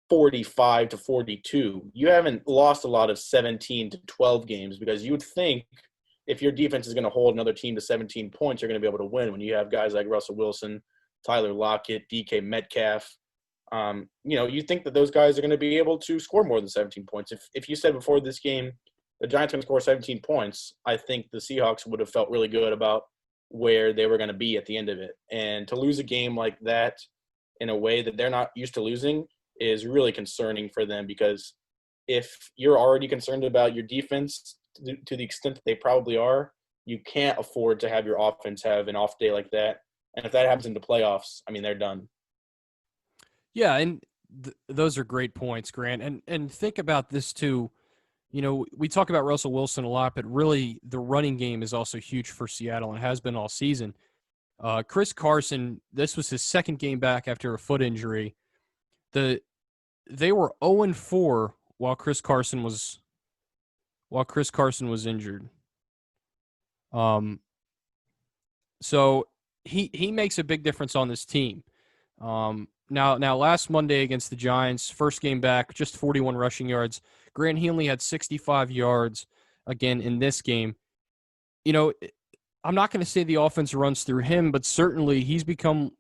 45 to 42. You haven't lost a lot of 17 to 12 games, because you would think if your defense is going to hold another team to 17 points, you're going to be able to win when you have guys like Russell Wilson, Tyler Lockett, DK Metcalf. You think that those guys are going to be able to score more than 17 points. If you said before this game the Giants can score 17 points, I think the Seahawks would have felt really good about where they were going to be at the end of it. And to lose a game like that in a way that they're not used to losing is really concerning for them, because if you're already concerned about your defense to the extent that they probably are, you can't afford to have your offense have an off day like that. And if that happens in the playoffs, I mean, they're done. Yeah, and those are great points, Grant. And think about this too. We talk about Russell Wilson a lot, but really the running game is also huge for Seattle and has been all season. Chris Carson, this was his second game back after a foot injury. They were 0-4 while Chris Carson was injured. So he makes a big difference on this team. Now last Monday against the Giants, first game back, just 41 rushing yards. Grant, he only had 65 yards again in this game. I'm not going to say the offense runs through him, but certainly he's become,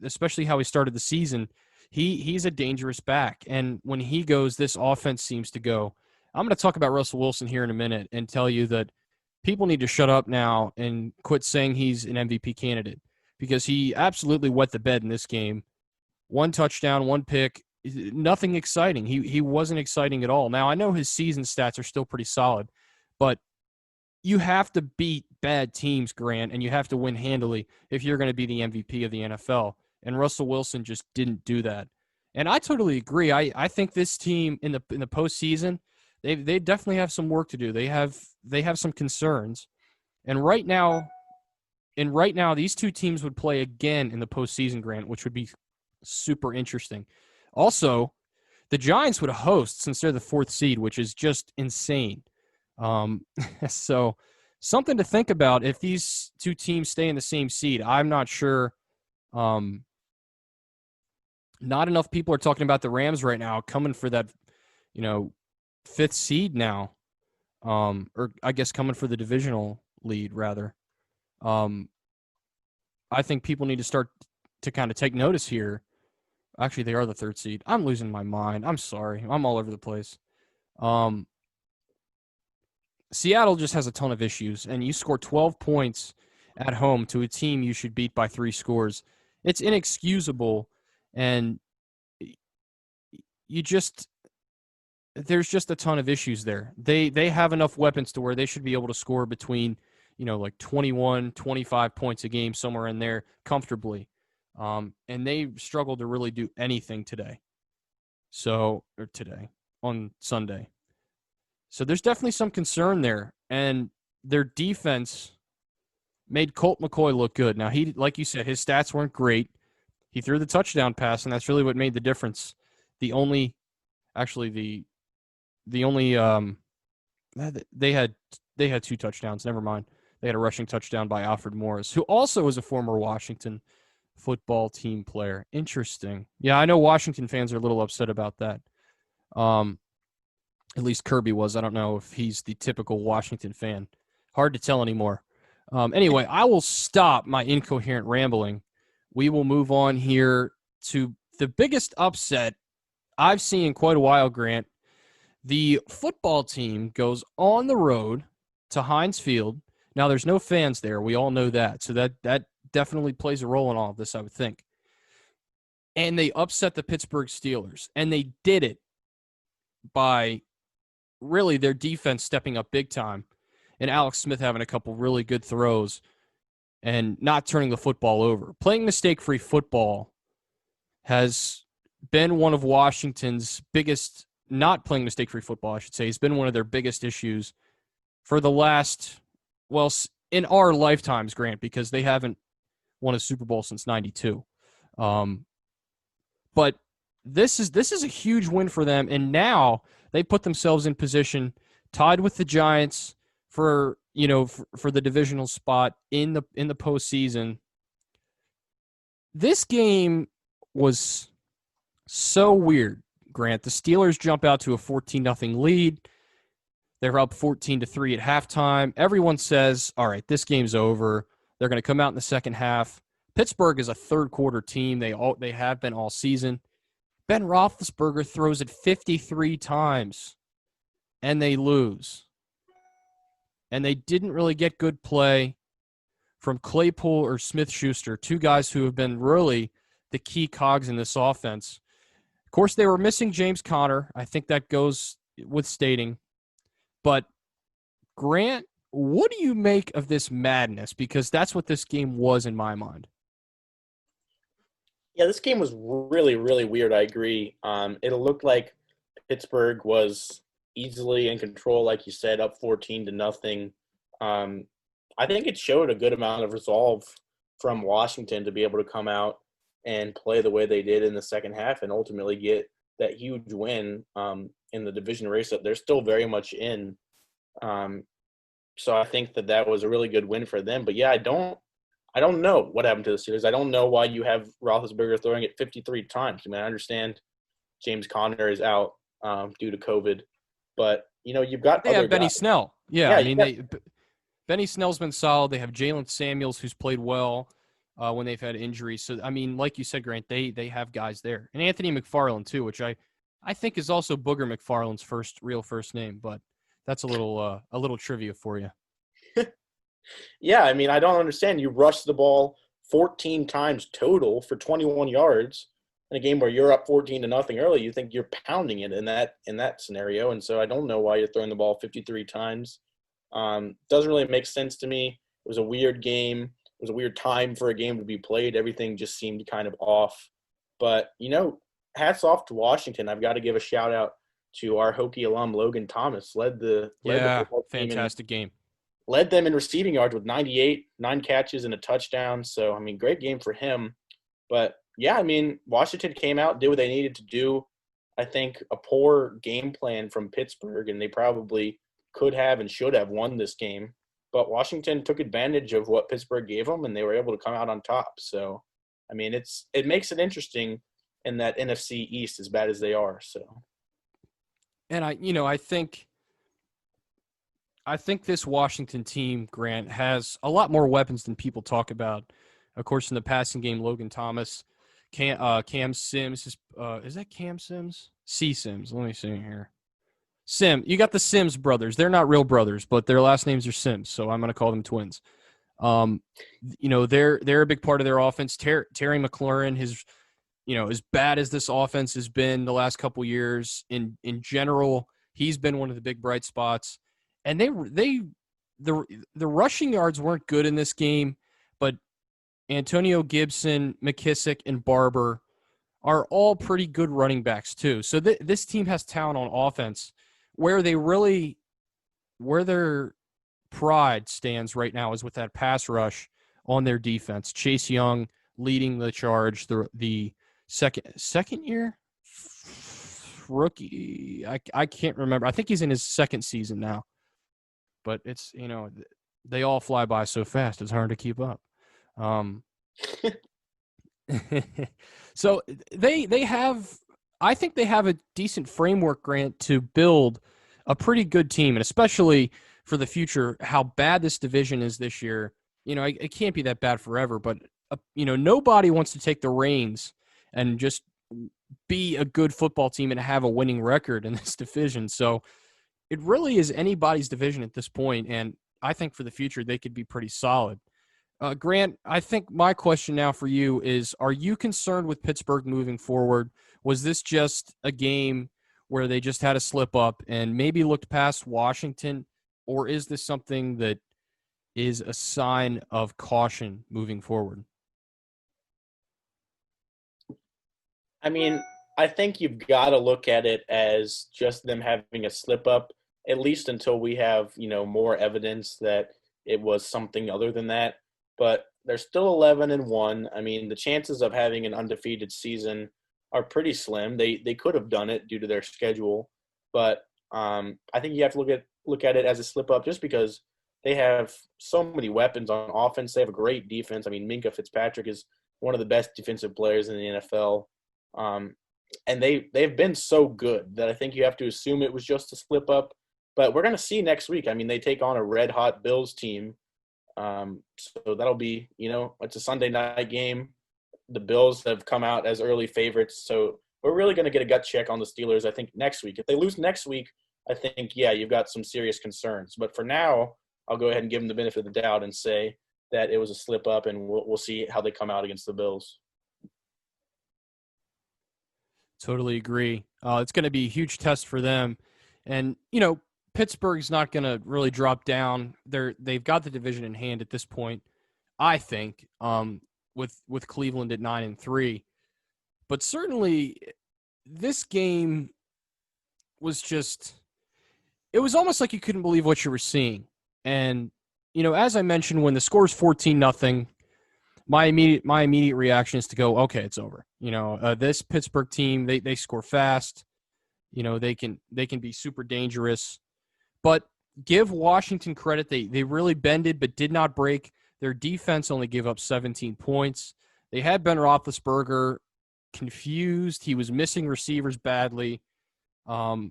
especially how he started the season, he's a dangerous back. And when he goes, this offense seems to go. I'm going to talk about Russell Wilson here in a minute and tell you that people need to shut up now and quit saying he's an MVP candidate, because he absolutely wet the bed in this game. One touchdown, one pick, nothing exciting. He wasn't exciting at all. Now, I know his season stats are still pretty solid, but you have to beat bad teams, Grant, and you have to win handily if you're going to be the MVP of the NFL. And Russell Wilson just didn't do that. And I totally agree. I think this team in the postseason, they definitely have some work to do. They have some concerns. And right now, these two teams would play again in the postseason, Grant, which would be super interesting. Also, the Giants would host since they're the 4th seed, which is just insane. So something to think about if these two teams stay in the same seed. I'm not sure. Not enough people are talking about the Rams right now coming for that, 5th seed now. Or I guess coming for the divisional lead rather. I think people need to start to kind of take notice here. Actually, they are the 3rd seed. I'm losing my mind. I'm sorry. I'm all over the place. Seattle just has a ton of issues, and you score 12 points at home to a team you should beat by 3 scores. It's inexcusable, and there's just a ton of issues there. They have enough weapons to where they should be able to score between, like 21, 25 points a game, somewhere in there comfortably. And they struggled to really do anything on Sunday. So there's definitely some concern there. And their defense made Colt McCoy look good. Now, he, like you said, his stats weren't great. He threw the touchdown pass, and that's really what made the difference. The the only they had 2 touchdowns. Never mind. They had a rushing touchdown by Alfred Morris, who also was a former Washington football team player. Interesting. Yeah, I know Washington fans are a little upset about that. At least Kirby was. I don't know if he's the typical Washington fan. Hard to tell anymore. Anyway, I will stop my incoherent rambling. We will move on here to the biggest upset I've seen in quite a while, Grant. The football team goes on the road to Heinz Field. Now, there's no fans there. We all know that. So that definitely plays a role in all of this, I would think. And they upset the Pittsburgh Steelers. And they did it by really their defense stepping up big time and Alex Smith having a couple really good throws and not turning the football over. Playing mistake-free football has been one of Washington's biggest, not playing mistake-free football, I should say, has been one of their biggest issues for the last, well, in our lifetimes, Grant, because they haven't won a Super Bowl since '92. But this is a huge win for them, and now they put themselves in position, tied with the Giants for the divisional spot in the postseason. This game was so weird, Grant. The Steelers jump out to a 14-0 lead. They're up 14-3 at halftime. Everyone says, all right, this game's over. They're going to come out in the second half. Pittsburgh is a third-quarter team. They have been all season. Ben Roethlisberger throws it 53 times, and they lose. And they didn't really get good play from Claypool or Smith-Schuster, 2 guys who have been really the key cogs in this offense. Of course, they were missing James Conner. I think that goes with stating. But, Grant, what do you make of this madness? Because that's what this game was in my mind. Yeah, this game was really, really weird. I agree. It looked like Pittsburgh was easily in control, like you said, up 14-0. I think it showed a good amount of resolve from Washington to be able to come out and play the way they did in the second half and ultimately get that huge win in the division race that they're still very much in. So I think that was a really good win for them. But, yeah, I don't know what happened to the Steelers. I don't know why you have Roethlisberger throwing it 53 times. I mean, I understand James Conner is out due to COVID. But, you've got they other have Benny guys. Snell. Yeah, Benny Snell's been solid. They have Jalen Samuels, who's played well when they've had injuries. So, I mean, like you said, Grant, they have guys there. And Anthony McFarland, too, which I think is also Booger McFarland's real first name. But that's a little trivia for you. Yeah, I mean, I don't understand. You rushed the ball 14 times total for 21 yards in a game where you're up 14-0 early. You think you're pounding it in that scenario, and so I don't know why you're throwing the ball 53 times. Doesn't really make sense to me. It was a weird game. It was a weird time for a game to be played. Everything just seemed kind of off. But, hats off to Washington. I've got to give a shout-out to our Hokie alum, Logan Thomas. Led the football team fantastic game. Led them in receiving yards with 98, 9 catches and a touchdown. So, I mean, great game for him. But, yeah, I mean, Washington came out, did what they needed to do. I think a poor game plan from Pittsburgh, and they probably could have and should have won this game. But Washington took advantage of what Pittsburgh gave them, and they were able to come out on top. So, I mean, it makes it interesting in that NFC East as bad as they are. So, and I think this Washington team, Grant, has a lot more weapons than people talk about. Of course, in the passing game, Logan Thomas, Cam Sims. Is that Cam Sims? C. Sims. Let me see here. You got the Sims brothers. They're not real brothers, but their last names are Sims, so I'm going to call them twins. They're a big part of their offense. Terry McLaurin, as bad as this offense has been the last couple years, in general, he's been one of the big bright spots. And the rushing yards weren't good in this game, but Antonio Gibson, McKissick, and Barber are all pretty good running backs too. So this team has talent on offense. Where their pride stands right now is with that pass rush on their defense. Chase Young leading the charge. The second year, rookie. I can't remember. I think he's in his second season now. But it's, they all fly by so fast. It's hard to keep up. So they have, I think they have a decent framework, Grant, to build a pretty good team, and especially for the future, how bad this division is this year. It can't be that bad forever, but nobody wants to take the reins and just be a good football team and have a winning record in this division. So it really is anybody's division at this point, and I think for the future they could be pretty solid. Grant, I think my question now for you is, are you concerned with Pittsburgh moving forward? Was this just a game where they just had a slip up and maybe looked past Washington, or is this something that is a sign of caution moving forward? I mean, I think you've got to look at it as just them having a slip up, at least until we have, more evidence that it was something other than that. But they're still 11-1. I mean, the chances of having an undefeated season are pretty slim. They could have done it due to their schedule, but I think you have to look at it as a slip up just because they have so many weapons on offense. They have a great defense. I mean, Minkah Fitzpatrick is one of the best defensive players in the NFL. And they've been so good that I think you have to assume it was just a slip up. But we're going to see next week. I mean, they take on a red-hot Bills team. So that'll be, it's a Sunday night game. The Bills have come out as early favorites. So we're really going to get a gut check on the Steelers, I think, next week. If they lose next week, I think, you've got some serious concerns. But for now, I'll go ahead and give them the benefit of the doubt and say that it was a slip up, and we'll see how they come out against the Bills. Totally agree. It's going to be a huge test for them. And, Pittsburgh's not going to really drop down. They've got the division in hand at this point, I think, with Cleveland at 9-3. But certainly this game was it was almost like you couldn't believe what you were seeing. And, as I mentioned, when the score's 14-0, my immediate reaction is to go, okay, it's over. This Pittsburgh team, they score fast. They can be super dangerous. But give Washington credit. They really bended but did not break. Their defense only gave up 17 points. They had Ben Roethlisberger confused. He was missing receivers badly. So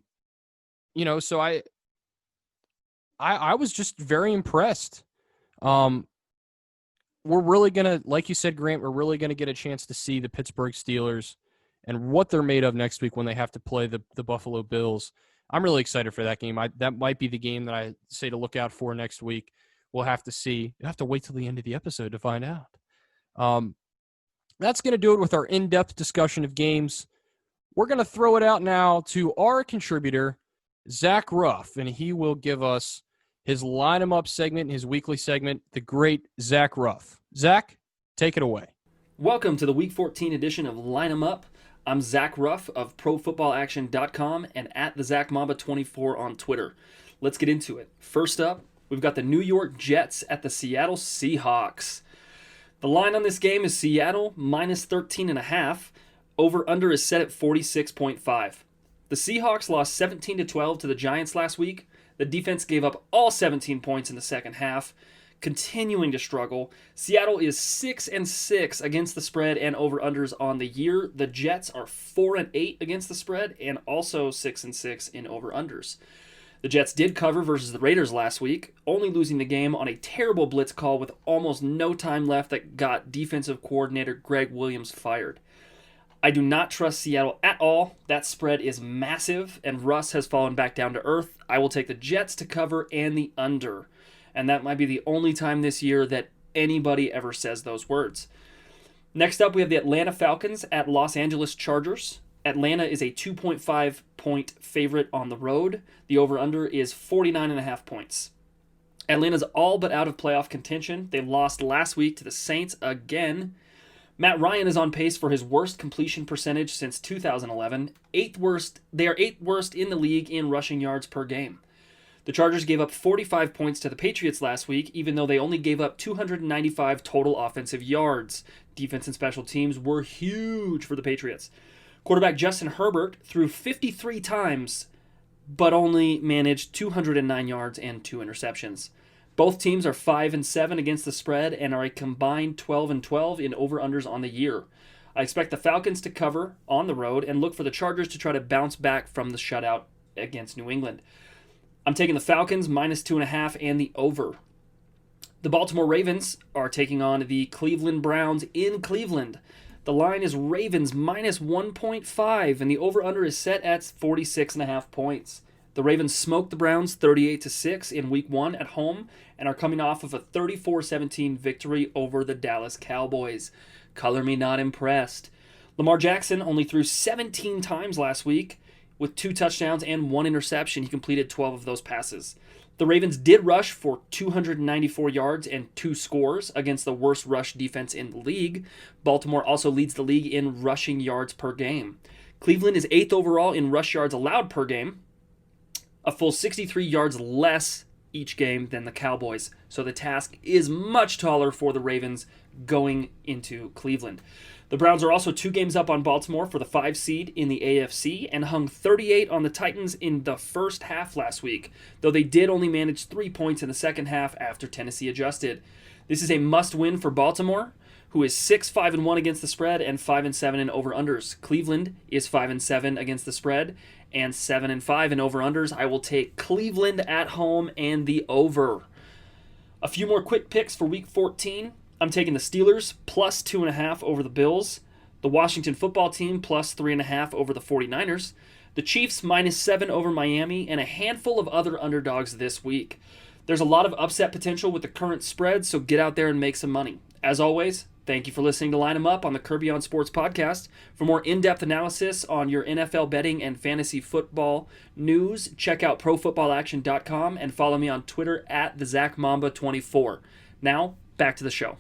I was just very impressed. We're really going to, like you said, Grant, we're really going to get a chance to see the Pittsburgh Steelers and what they're made of next week when they have to play the Buffalo Bills. I'm really excited for that game. That might be the game that I say to look out for next week. We'll have to see. You'll have to wait till the end of the episode to find out. That's going to do it with our in-depth discussion of games. We're going to throw it out now to our contributor, Zach Ruff, and he will give us his Line 'em Up segment, his weekly segment, the great Zach Ruff. Zach, take it away. Welcome to the Week 14 edition of Line 'em Up. I'm Zach Ruff of ProFootballAction.com and at the ZachMamba24 on Twitter. Let's get into it. First up, we've got the New York Jets at the Seattle Seahawks. The line on this game is Seattle minus 13.5. Over-under is set at 46.5. The Seahawks lost 17-12 to the Giants last week. The defense gave up all 17 points in the second half, continuing to struggle. Seattle is 6-6 against the spread and over-unders on the year. The Jets are 4-8 against the spread and also 6-6 in over-unders. The Jets did cover versus the Raiders last week, only losing the game on a terrible blitz call with almost no time left that got defensive coordinator Greg Williams fired. I do not trust Seattle at all. That spread is massive, and Russ has fallen back down to earth. I will take the Jets to cover and the under. And that might be the only time this year that anybody ever says those words. Next up, we have the Atlanta Falcons at Los Angeles Chargers. Atlanta is a 2.5 point favorite on the road. The over-under is 49.5 points. Atlanta's all but out of playoff contention. They lost last week to the Saints again. Matt Ryan is on pace for his worst completion percentage since 2011. They are 8th worst in the league in rushing yards per game. The Chargers gave up 45 points to the Patriots last week, even though they only gave up 295 total offensive yards. Defense and special teams were huge for the Patriots. Quarterback Justin Herbert threw 53 times, but only managed 209 yards and 2 interceptions. Both teams are 5-7 against the spread and are a combined 12-12 in over-unders on the year. I expect the Falcons to cover on the road and look for the Chargers to try to bounce back from the shutout against New England. I'm taking the Falcons minus 2.5 and the over. The Baltimore Ravens are taking on the Cleveland Browns in Cleveland. The line is Ravens minus 1.5, and the over-under is set at 46.5 points. The Ravens smoked the Browns 38-6 in Week 1 at home and are coming off of a 34-17 victory over the Dallas Cowboys. Color me not impressed. Lamar Jackson only threw 17 times last week with 2 touchdowns and 1 interception. He completed 12 of those passes. The Ravens did rush for 294 yards and 2 scores against the worst rush defense in the league. Baltimore also leads the league in rushing yards per game. Cleveland is 8th overall in rush yards allowed per game, a full 63 yards less each game than the Cowboys. So the task is much taller for the Ravens going into Cleveland. The Browns are also 2 games up on Baltimore for the 5 seed in the AFC and hung 38 on the Titans in the first half last week, though they did only manage 3 points in the second half after Tennessee adjusted. This is a must-win for Baltimore, who is 6-5-1 against the spread and 5-7 in over-unders. Cleveland is 5-7 against the spread and 7-5 in over-unders. I will take Cleveland at home and the over. A few more quick picks for Week 14. I'm taking the Steelers plus 2.5 over the Bills, the Washington football team plus 3.5 over the 49ers, the Chiefs minus 7 over Miami, and a handful of other underdogs this week. There's a lot of upset potential with the current spread, so get out there and make some money. As always, thank you for listening to Line 'em Up on the Kirby on Sports podcast. For more in-depth analysis on your NFL betting and fantasy football news, check out ProFootballAction.com and follow me on Twitter at TheZachMamba24. Now, back to the show.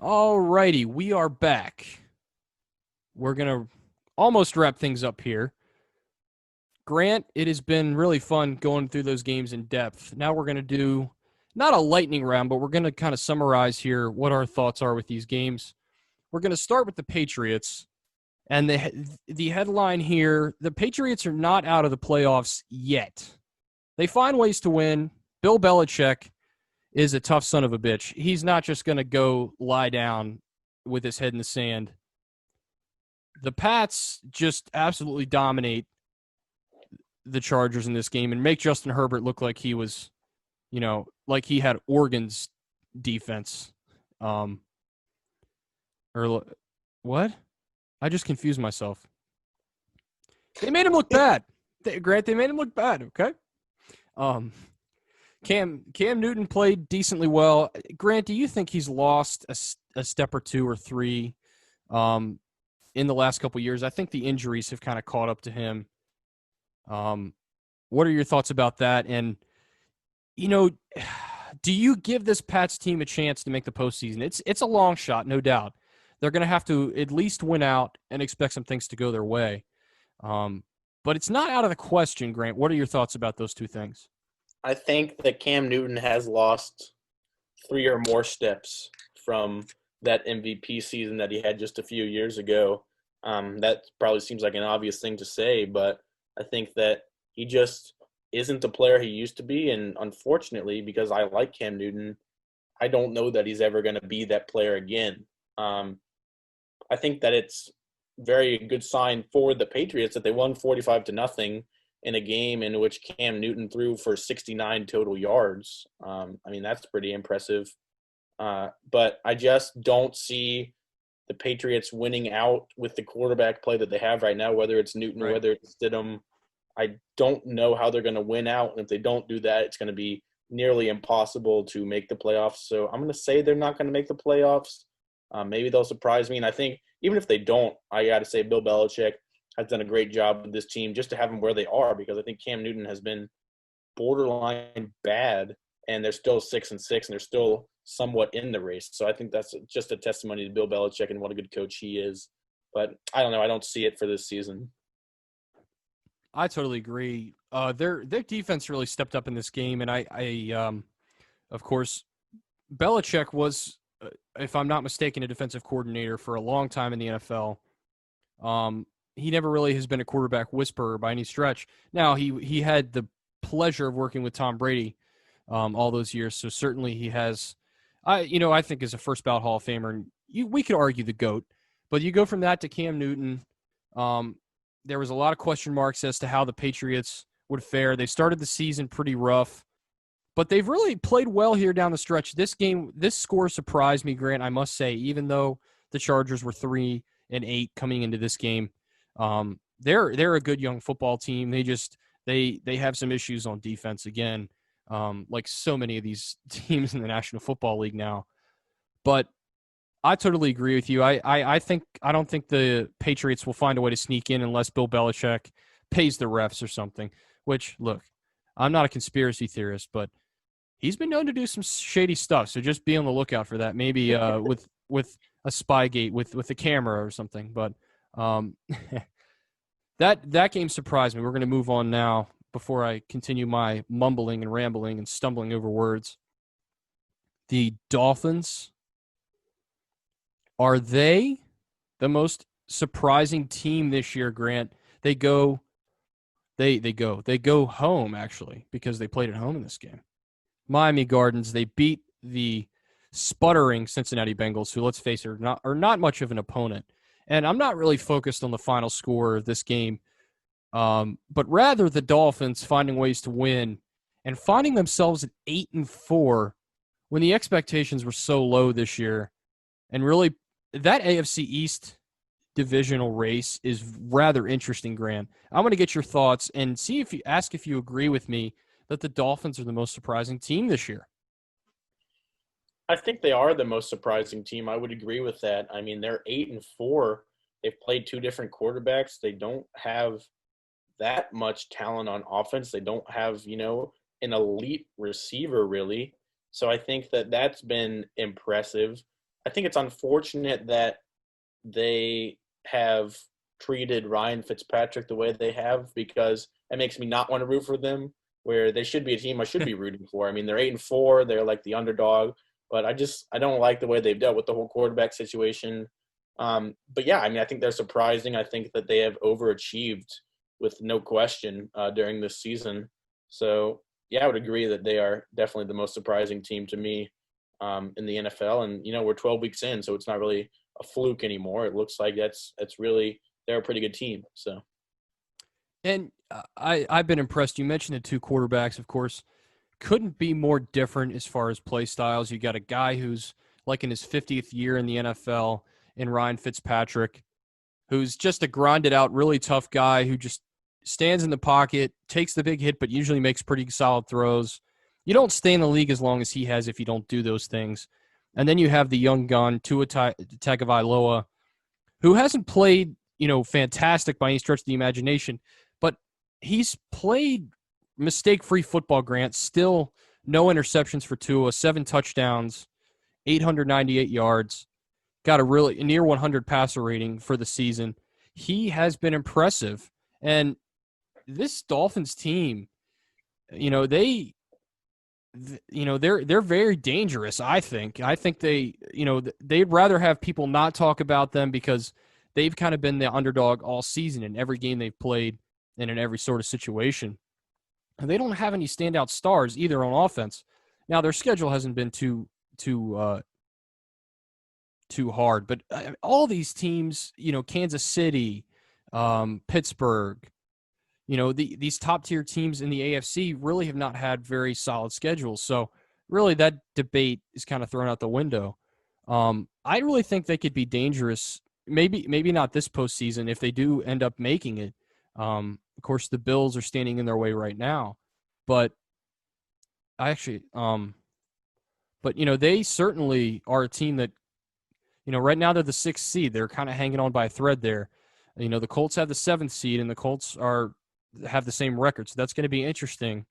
Alrighty, we are back. We're going to almost wrap things up here. Grant, it has been really fun going through those games in depth. Now we're going to do, not a lightning round, but we're going to kind of summarize here what our thoughts are with these games. We're going to start with the Patriots. And the headline here, the Patriots are not out of the playoffs yet. They find ways to win. Bill Belichick is a tough son of a bitch. He's not just going to go lie down with his head in the sand. The Pats just absolutely dominate the Chargers in this game and make Justin Herbert look like he was, like he had Oregon's defense. Or what? I just confused myself. They made him look bad. Grant, they made him look bad, okay? Cam Newton played decently well. Grant, do you think he's lost a step or 2 or 3 in the last couple of years? I think the injuries have kind of caught up to him. What are your thoughts about that? And, do you give this Pats team a chance to make the postseason? It's a long shot, no doubt. They're going to have to at least win out and expect some things to go their way. But it's not out of the question, Grant. What are your thoughts about those 2 things? I think that Cam Newton has lost 3 or more steps from that MVP season that he had just a few years ago. That probably seems like an obvious thing to say, but I think that he just isn't the player he used to be. And unfortunately, because I like Cam Newton, I don't know that he's ever going to be that player again. I think that it's very good sign for the Patriots that they won 45-0 in a game in which Cam Newton threw for 69 total yards. That's pretty impressive. But I just don't see the Patriots winning out with the quarterback play that they have right now, whether it's Newton or whether it's Stidham. I don't know how they're going to win out. And if they don't do that, it's going to be nearly impossible to make the playoffs. So I'm going to say they're not going to make the playoffs. Maybe they'll surprise me. And I think even if they don't, I got to say Bill Belichick has done a great job with this team just to have them where they are, because I think Cam Newton has been borderline bad, and they're still 6-6, and they're still somewhat in the race. So I think that's just a testimony to Bill Belichick and what a good coach he is. But I don't know. I don't see it for this season. I totally agree. Their defense really stepped up in this game, and I of course, Belichick was, if I'm not mistaken, a defensive coordinator for a long time in the NFL. he never really has been a quarterback whisperer by any stretch. Now, he had the pleasure of working with Tom Brady all those years, so certainly he has. I think is a first ballot Hall of Famer, and we could argue the GOAT, but you go from that to Cam Newton. There was a lot of question marks as to how the Patriots would fare. They started the season pretty rough, but they've really played well here down the stretch. This score surprised me, Grant, I must say, even though the Chargers were 3-8 coming into this game. They're a good young football team. They have some issues on defense again, like so many of these teams in the National Football League now. But I totally agree with you. I don't think the Patriots will find a way to sneak in unless Bill Belichick pays the refs or something. Which, look, I'm not a conspiracy theorist, but he's been known to do some shady stuff. So just be on the lookout for that. Maybe with a Spygate with a camera or something. But that game surprised me. We're going to move on now before I continue my mumbling and rambling and stumbling over words. The Dolphins. Are they the most surprising team this year, Grant? They go home, actually, because they played at home in this game. Miami Gardens, they beat the sputtering Cincinnati Bengals, who, let's face it, are not much of an opponent. And I'm not really focused on the final score of this game, but rather the Dolphins finding ways to win and finding themselves at 8-4 when the expectations were so low this year. And really, that AFC East divisional race is rather interesting, Grant. I'm going to get your thoughts and ask if you agree with me that the Dolphins are the most surprising team this year. I think they are the most surprising team. I would agree with that. I mean, they're 8-4. They've played two different quarterbacks. They don't have that much talent on offense. They don't have, an elite receiver, really. So I think that's been impressive. I think it's unfortunate that they have treated Ryan Fitzpatrick the way they have, because it makes me not want to root for them, where they should be a team I should be rooting for. I mean, they're 8-4. They're like the underdog, but I don't like the way they've dealt with the whole quarterback situation. But yeah, I mean, I think they're surprising. I think that they have overachieved with no question during this season. So yeah, I would agree that they are definitely the most surprising team to me in the NFL. And, we're 12 weeks in, so it's not really a fluke anymore. It looks like that's really, they're a pretty good team. So. And I've been impressed. You mentioned the two quarterbacks, of course, couldn't be more different as far as play styles. You got a guy who's like in his 50th year in the NFL in Ryan Fitzpatrick, who's just a grinded out, really tough guy who just stands in the pocket, takes the big hit, but usually makes pretty solid throws. You don't stay in the league as long as he has if you don't do those things. And then you have the young gun, Tua Tagovailoa, who hasn't played, fantastic by any stretch of the imagination, but he's played mistake-free football, Grant. Still no interceptions for Tua, 7 touchdowns, 898 yards, got a really near 100 passer rating for the season. He has been impressive. And this Dolphins team, they're very dangerous, I think. I think they'd rather have people not talk about them because they've kind of been the underdog all season in every game they've played and in every sort of situation. And they don't have any standout stars either on offense. Now, their schedule hasn't been too hard, but all these teams, Kansas City, Pittsburgh, these top-tier teams in the AFC really have not had very solid schedules. So really that debate is kind of thrown out the window. I really think they could be dangerous, maybe not this postseason if they do end up making it. Of course, the Bills are standing in their way right now. But they certainly are a team that, right now they're the 6th seed. They're kind of hanging on by a thread there. The Colts have the 7th seed, and the Colts have the same record, so that's going to be interesting.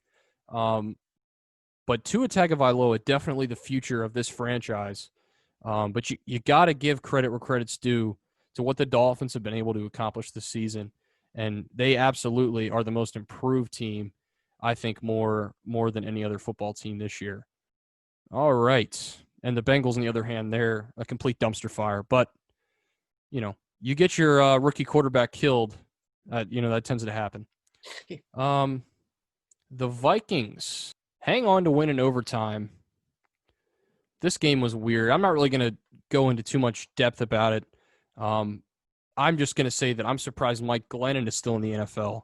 But Tua Tagovailoa, definitely the future of this franchise. But you got to give credit where credit's due to what the Dolphins have been able to accomplish this season, and they absolutely are the most improved team, I think, more than any other football team this year. All right. And the Bengals, on the other hand, they're a complete dumpster fire. But, you get your rookie quarterback killed That tends to happen. The Vikings hang on to win in overtime. This game was weird. I'm not really going to go into too much depth about it. I'm just going to say that I'm surprised Mike Glennon is still in the NFL.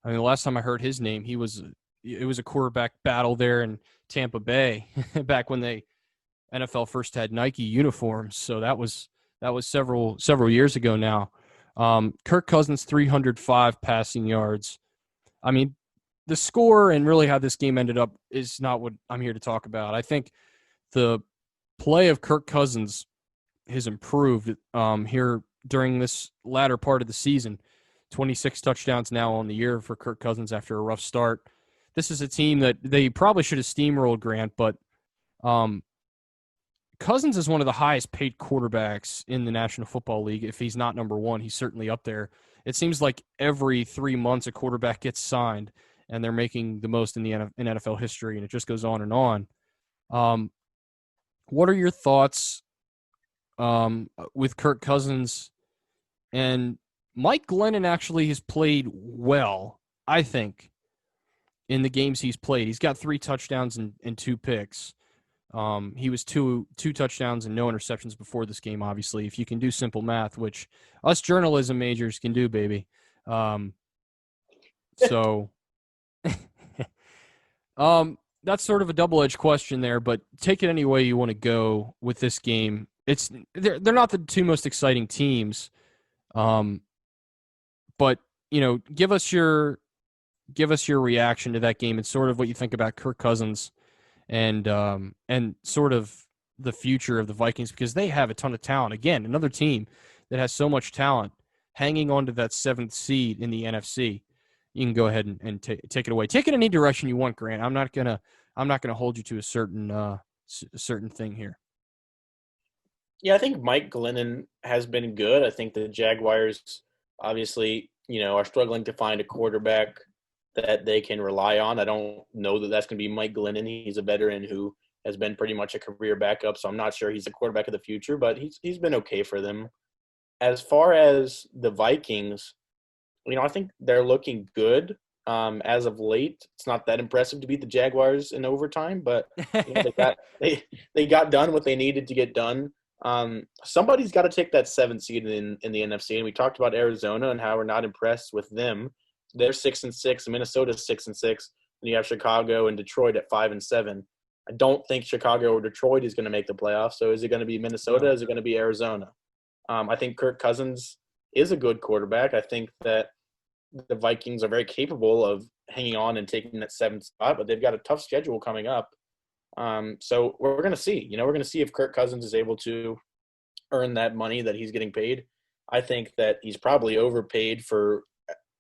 I mean, the last time I heard his name, it was a quarterback battle there in Tampa Bay back when the NFL first had Nike uniforms. So that was several years ago now. Kirk Cousins, 305 passing yards. I mean, the score and really how this game ended up is not what I'm here to talk about. I think the play of Kirk Cousins has improved here during this latter part of the season. 26 touchdowns now on the year for Kirk Cousins after a rough start. This is a team that they probably should have steamrolled, Grant, but Cousins is one of the highest paid quarterbacks in the National Football League. If he's not number one, he's certainly up there. It seems like every 3 months a quarterback gets signed, and they're making the most in NFL history, and it just goes on and on. What are your thoughts with Kirk Cousins? And Mike Glennon actually has played well, I think, in the games he's played. He's got 3 touchdowns and 2 picks. He was two touchdowns and no interceptions before this game, obviously, if you can do simple math, which us journalism majors can do, baby. So that's sort of a double-edged question there, but take it any way you want to go with this game. They're not the 2 most exciting teams, but give us your reaction to that game and sort of what you think about Kirk Cousins and sort of the future of the Vikings, because they have a ton of talent. Again, another team that has so much talent hanging on to that 7th seed in the NFC. You can go ahead and take it away. Take it any direction you want, Grant. I'm not gonna hold you to a certain thing here. Yeah, I think Mike Glennon has been good. I think the Jaguars obviously, are struggling to find a quarterback that they can rely on. I don't know that that's going to be Mike Glennon. He's a veteran who has been pretty much a career backup, so I'm not sure he's the quarterback of the future, but he's been okay for them. As far as the Vikings, I think they're looking good as of late. It's not that impressive to beat the Jaguars in overtime, but they got done what they needed to get done. Somebody's got to take that 7th seed in the NFC, and we talked about Arizona and how we're not impressed with them. They're 6-6, Minnesota's 6-6, and you have Chicago and Detroit at 5-7. I don't think Chicago or Detroit is going to make the playoffs. So is it going to be Minnesota? No. Is it going to be Arizona? I think Kirk Cousins is a good quarterback. I think that the Vikings are very capable of hanging on and taking that 7th spot, but they've got a tough schedule coming up. So we're going to see. We're going to see if Kirk Cousins is able to earn that money that he's getting paid. I think that he's probably overpaid for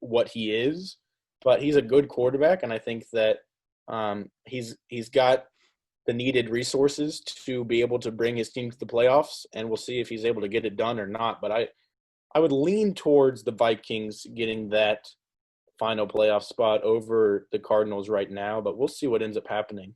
what he is, but he's a good quarterback, and I think that he's got the needed resources to be able to bring his team to the playoffs, and we'll see if he's able to get it done or not. But I would lean towards the Vikings getting that final playoff spot over the Cardinals right now, but we'll see what ends up happening.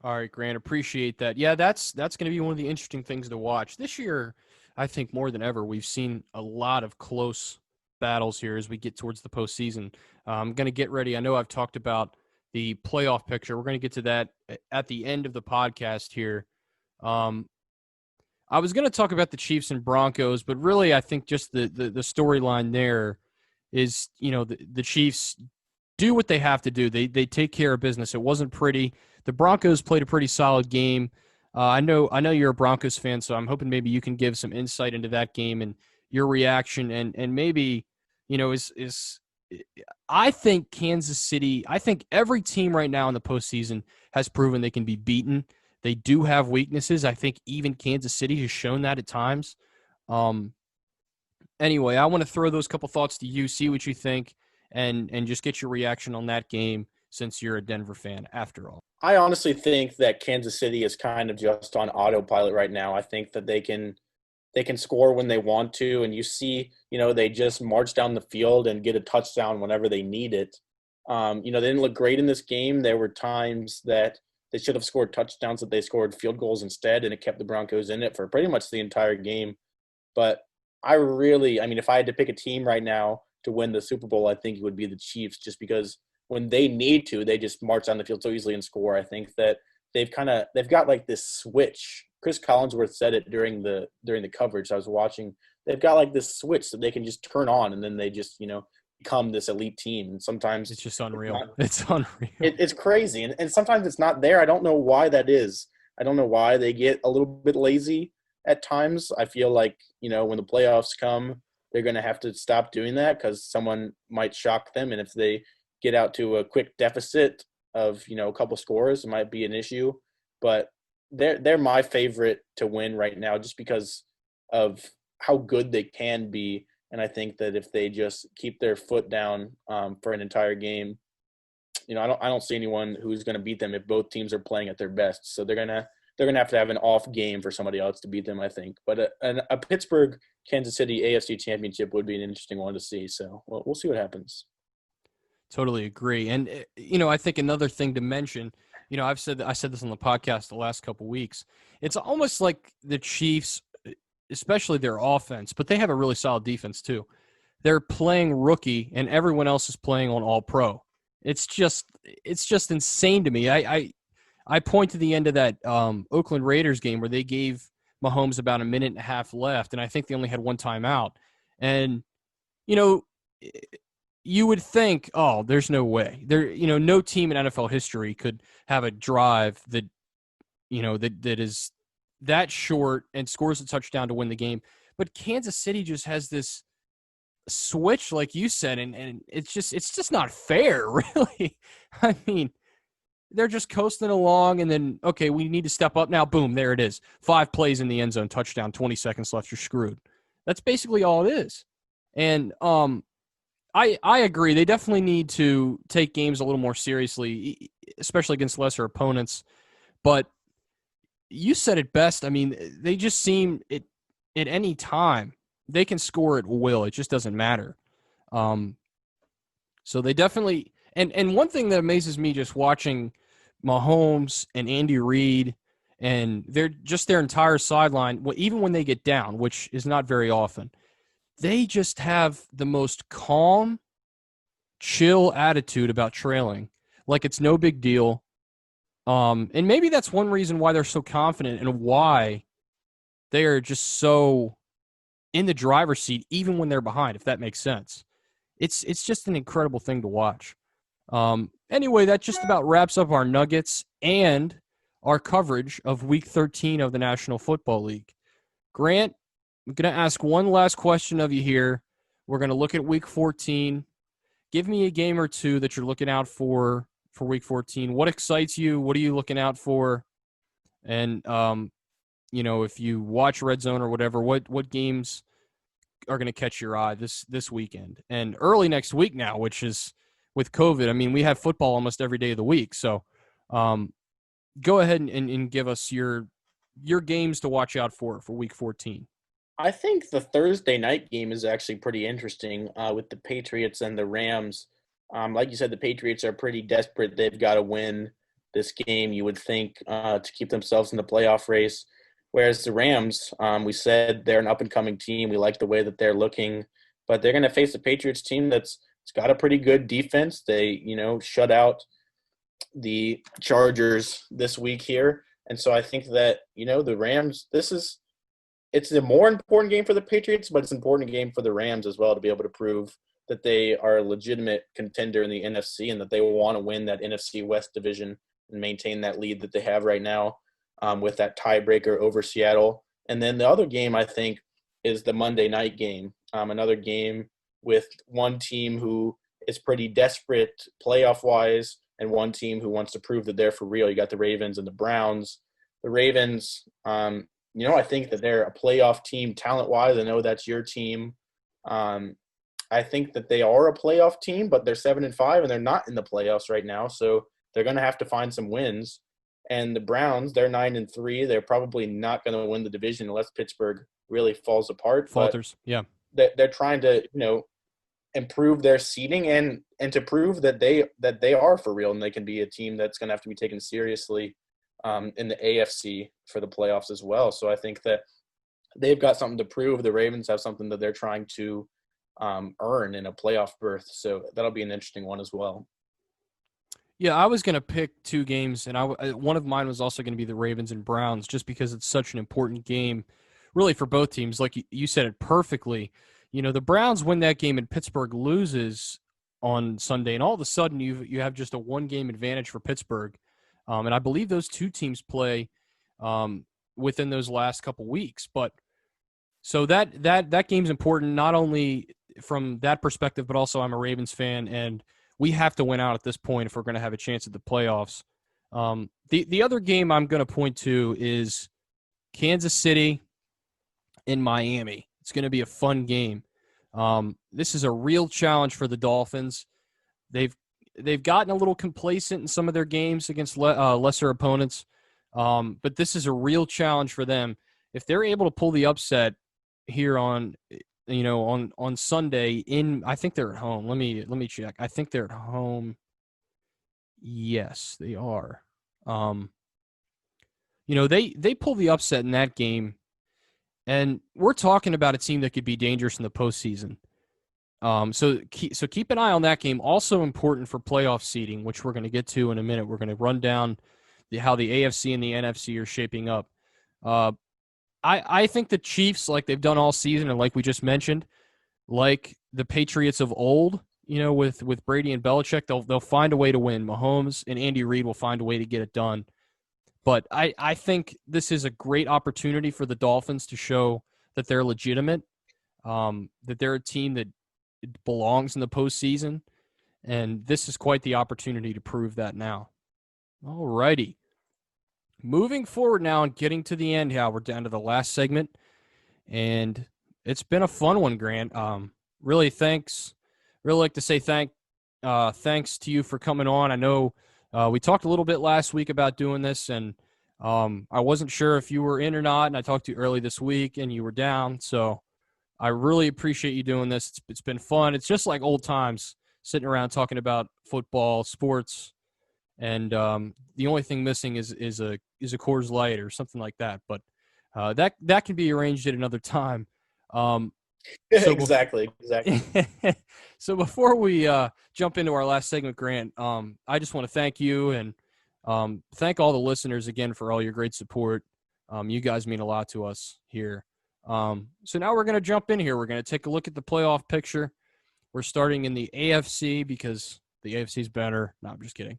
All right, Grant, appreciate that. Yeah, that's going to be one of the interesting things to watch. This year, I think more than ever, we've seen a lot of close battles here as we get towards the postseason. I'm going to get ready. I know I've talked about the playoff picture. We're going to get to that at the end of the podcast here. I was going to talk about the Chiefs and Broncos, but really I think just the storyline there is, the Chiefs do what they have to do. They take care of business. It wasn't pretty. The Broncos played a pretty solid game. I know you're a Broncos fan, so I'm hoping maybe you can give some insight into that game and your reaction, and maybe, I think Kansas City, I think every team right now in the postseason has proven they can be beaten. They do have weaknesses. I think even Kansas City has shown that at times. Anyway, I want to throw those couple thoughts to you, see what you think, and just get your reaction on that game since you're a Denver fan after all. I honestly think that Kansas City is kind of just on autopilot right now. I think that they can score when they want to, and you see, they just march down the field and get a touchdown whenever they need it. They didn't look great in this game. There were times that they should have scored touchdowns, that they scored field goals instead, and it kept the Broncos in it for pretty much the entire game. But if I had to pick a team right now to win the Super Bowl, I think it would be the Chiefs, just because when they need to, they just march down the field so easily and score. I think that they've got like this switch. Chris Collinsworth said it during the coverage I was watching. They've got like this switch that they can just turn on, and then they just become this elite team. And sometimes It's just unreal. It's unreal. It's crazy, and sometimes it's not there. I don't know why that is. I don't know why they get a little bit lazy at times. I feel like when the playoffs come, they're going to have to stop doing that because someone might shock them, and if they get out to a quick deficit of a couple scores, it might be an issue. But they're my favorite to win right now, just because of how good they can be. And I think that if they just keep their foot down for an entire game, I don't see anyone who's going to beat them if both teams are playing at their best. So they're gonna have to have an off game for somebody else to beat them, I think. But a Pittsburgh Kansas City AFC Championship would be an interesting one to see. So we'll see what happens. Totally agree. And I think another thing to mention, I said this on the podcast the last couple weeks. It's almost like the Chiefs, especially their offense, but they have a really solid defense too. They're playing rookie, and everyone else is playing on all pro. It's just insane to me. I point to the end of that Oakland Raiders game where they gave Mahomes about a minute and a half left, and I think they only had one timeout. And you would think, oh, there's no way. No team in NFL history could have a drive that that is that short and scores a touchdown to win the game. But Kansas City just has this switch, like you said, and it's just not fair, really. I mean, they're just coasting along, and then, okay, we need to step up now. Boom, there it is. 5 plays in the end zone, touchdown, 20 seconds left, you're screwed. That's basically all it is. And I agree. They definitely need to take games a little more seriously, especially against lesser opponents. But you said it best. I mean, they just seem at any time they can score at will. It just doesn't matter. So they definitely and one thing that amazes me just watching Mahomes and Andy Reid and their entire sideline, even when they get down, which is not very often, they just have the most calm, chill attitude about trailing. Like it's no big deal. And maybe that's one reason why they're so confident and why they are just so in the driver's seat, even when they're behind, if that makes sense. It's just an incredible thing to watch. Anyway, that just about wraps up our Nuggets and our coverage of Week 13 of the National Football League. Grant, I'm going to ask one last question of you here. We're going to look at Week 14. Give me a game or two that you're looking out for Week 14. What excites you? What are you looking out for? And, if you watch Red Zone or whatever, what games are going to catch your eye this weekend? And early next week now, which is with COVID, I mean, we have football almost every day of the week. So go ahead and give us your games to watch out for Week 14. I think the Thursday night game is actually pretty interesting with the Patriots and the Rams. Like you said, the Patriots are pretty desperate. They've got to win this game, you would think, to keep themselves in the playoff race. Whereas the Rams, we said they're an up-and-coming team. We like the way that they're looking. But they're going to face a Patriots team that's got a pretty good defense. They, shut out the Chargers this week here. And so I think that, the Rams, it's a more important game for the Patriots, but it's an important game for the Rams as well to be able to prove that they are a legitimate contender in the NFC and that they will want to win that NFC West division and maintain that lead that they have right now with that tiebreaker over Seattle. And then the other game, I think, is the Monday night game, another game with one team who is pretty desperate playoff-wise and one team who wants to prove that they're for real. You got the Ravens and the Browns. The Ravens, I think that they're a playoff team talent-wise. I know that's your team. I think that they are a playoff team, but they're 7-5 and they're not in the playoffs right now. So they're going to have to find some wins. And the Browns, they're 9-3. They're probably not going to win the division unless Pittsburgh really falls apart. Falters, yeah. They're trying to, improve their seeding and to prove that they are for real and they can be a team that's going to have to be taken seriously in the AFC for the playoffs as well. So I think that they've got something to prove. The Ravens have something that they're trying to earn in a playoff berth. So that'll be an interesting one as well. Yeah, I was going to pick two games, and one of mine was also going to be the Ravens and Browns, just because it's such an important game, really, for both teams. Like you said it perfectly. The Browns win that game, and Pittsburgh loses on Sunday, and all of a sudden you have just a one-game advantage for Pittsburgh. And I believe those two teams play within those last couple weeks. But so that game's important, not only from that perspective, but also I'm a Ravens fan, and we have to win out at this point if we're going to have a chance at the playoffs. The other game I'm going to point to is Kansas City in Miami. It's going to be a fun game. This is a real challenge for the Dolphins. They've gotten a little complacent in some of their games against lesser opponents, but this is a real challenge for them. If they're able to pull the upset here on Sunday I think they're at home. Let me check. I think they're at home. Yes, they are. They pull the upset in that game, and we're talking about a team that could be dangerous in the postseason. So keep an eye on that game. Also important for playoff seeding, which we're going to get to in a minute. We're going to run down how the AFC and the NFC are shaping up. I think the Chiefs, like they've done all season, and like we just mentioned, like the Patriots of old, with Brady and Belichick, they'll find a way to win. Mahomes and Andy Reid will find a way to get it done. But I think this is a great opportunity for the Dolphins to show that they're legitimate, that they're a team that belongs in the postseason, and this is quite the opportunity to prove that now. All righty. Moving forward now and getting to the end, we're down to the last segment, and it's been a fun one, Grant. Really like to say thanks to you for coming on. I know we talked a little bit last week about doing this, and I wasn't sure if you were in or not, and I talked to you early this week, and you were down, so I really appreciate you doing this. It's been fun. It's just like old times, sitting around talking about football, sports, and the only thing missing is a Coors Light or something like that. But that can be arranged at another time. Exactly. So before we jump into our last segment, Grant, I just want to thank you and thank all the listeners again for all your great support. You guys mean a lot to us here. So now we're going to jump in here. We're going to take a look at the playoff picture. We're starting in the AFC because the AFC is better. No, I'm just kidding.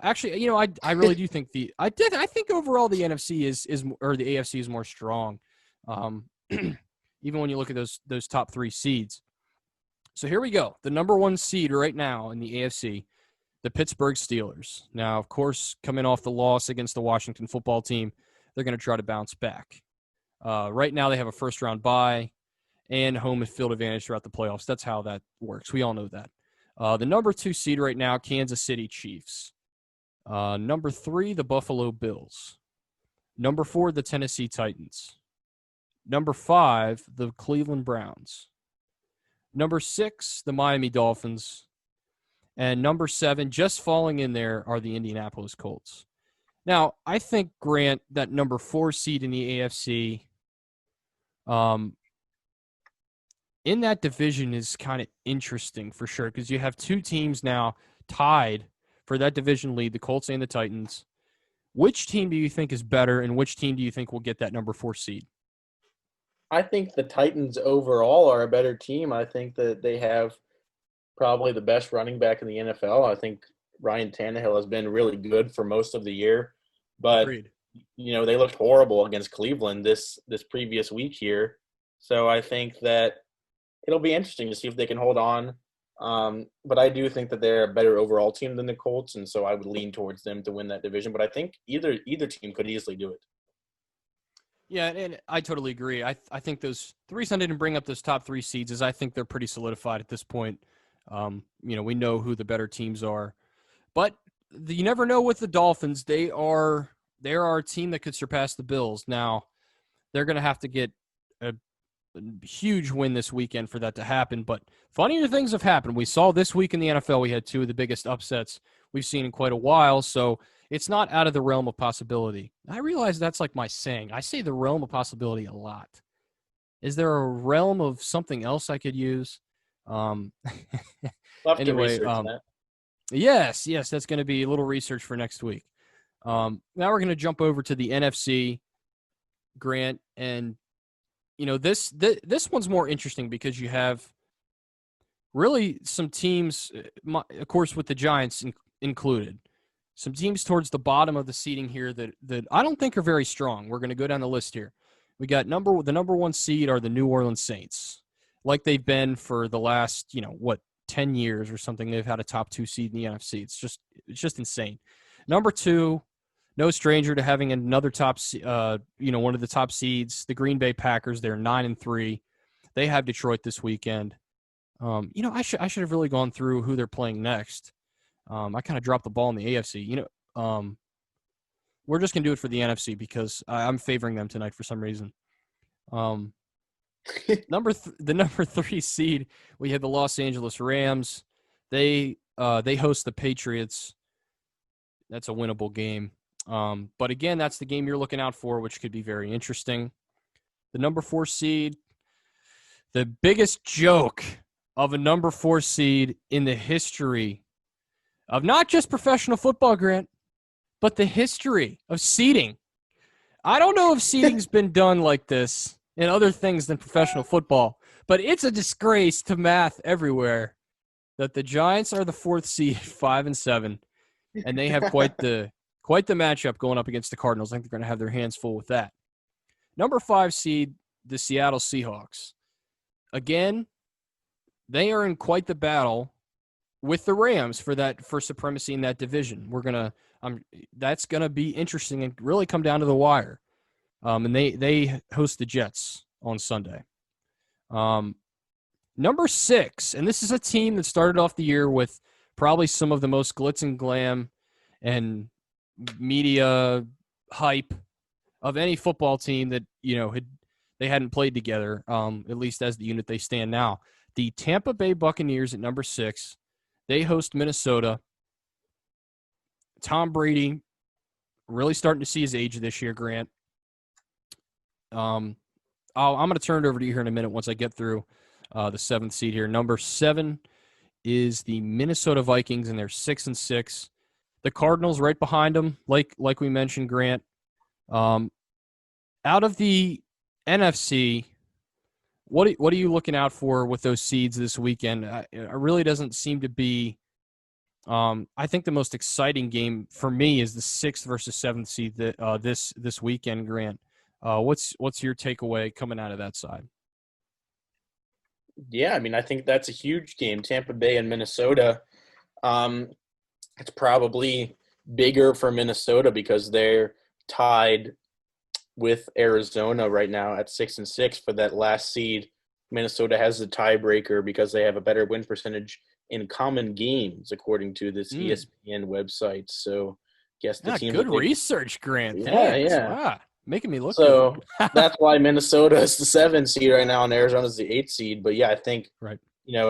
Actually, I really do think I think overall the NFC or the AFC is more strong. Even when you look at those top three seeds. So here we go. The number one seed right now in the AFC, the Pittsburgh Steelers. Now, of course, coming off the loss against the Washington football team, they're going to try to bounce back. Right now they have a first-round bye and home field advantage throughout the playoffs. That's how that works. We all know that. The number 2 seed right now, Kansas City Chiefs. Number 3, the Buffalo Bills. Number 4, the Tennessee Titans. Number 5, the Cleveland Browns. Number 6, the Miami Dolphins. And number 7, just falling in there, are the Indianapolis Colts. Now, I think, Grant, that number 4 seed in the AFC in that division is kind of interesting for sure because you have two teams now tied for that division lead, the Colts and the Titans. Which team do you think is better, and which team do you think will get that number 4 seed? I think the Titans overall are a better team. I think that they have probably the best running back in the NFL. I think Ryan Tannehill has been really good for most of the year. But, Agreed. They looked horrible against Cleveland this previous week here. So I think that it'll be interesting to see if they can hold on. But I do think that they're a better overall team than the Colts, and so I would lean towards them to win that division. But I think either team could easily do it. Yeah, and I totally agree. I think the reason I didn't bring up those top 3 seeds is I think they're pretty solidified at this point. We know who the better teams are. But you never know with the Dolphins. They are a team that could surpass the Bills. Now, they're going to have to get a huge win this weekend for that to happen. But funnier things have happened. We saw this week in the NFL, we had 2 of the biggest upsets we've seen in quite a while. So it's not out of the realm of possibility. I realize that's like my saying. I say the realm of possibility a lot. Is there a realm of something else I could use? We'll have to Anyway, research that. yes, that's going to be a little research for next week. Now we're going to jump over to the NFC, Grant, and this one's more interesting because you have really some teams, of course, with the Giants included, some teams towards the bottom of the seeding here that I don't think are very strong. We're going to go down the list here. We got the number one seed are the New Orleans Saints, like they've been for the last 10 years or something. They've had a top 2 seed in the NFC. It's just insane. Number 2, no stranger to having another one of the top seeds, the Green Bay Packers. They're 9-3. They have Detroit this weekend. I should have really gone through who they're playing next. I kind of dropped the ball in the AFC. We're just gonna do it for the NFC because I'm favoring them tonight for some reason. The number 3 seed, we have the Los Angeles Rams. They host the Patriots. That's a winnable game. But again, that's the game you're looking out for, which could be very interesting. The number 4 seed, the biggest joke of a number 4 seed in the history of not just professional football, Grant, but the history of seeding. I don't know if seeding's been done like this in other things than professional football, but it's a disgrace to math everywhere that the Giants are the 4th seed, 5-7, and they have quite the matchup going up against the Cardinals. I think they're going to have their hands full with that. Number 5 seed, the Seattle Seahawks. Again, they are in quite the battle with the Rams for supremacy in that division. That's gonna be interesting and really come down to the wire. And they host the Jets on Sunday. Number 6, and this is a team that started off the year with probably some of the most glitz and glam and media hype of any football team that they hadn't played together, at least as the unit they stand now. The Tampa Bay Buccaneers at number 6. They host Minnesota. Tom Brady really starting to see his age this year, Grant. I'm going to turn it over to you here in a minute once I get through the 7th seed here. Number 7 is the Minnesota Vikings, and they're 6-6. The Cardinals right behind them, like we mentioned, Grant. Out of the NFC, what are you looking out for with those seeds this weekend? It really doesn't seem to be. I think the most exciting game for me is the 6th versus 7th seed this weekend, Grant. What's your takeaway coming out of that side? Yeah, I think that's a huge game. Tampa Bay and Minnesota. It's probably bigger for Minnesota because they're tied with Arizona right now at 6-6 for that last seed. Minnesota has the tiebreaker because they have a better win percentage in common games, according to this ESPN website. So, guess the team. Good research, Grant. Yeah, Thanks. yeah. Wow. Making me look so good. That's why Minnesota is the 7th seed right now and Arizona's the 8th seed. But yeah, I think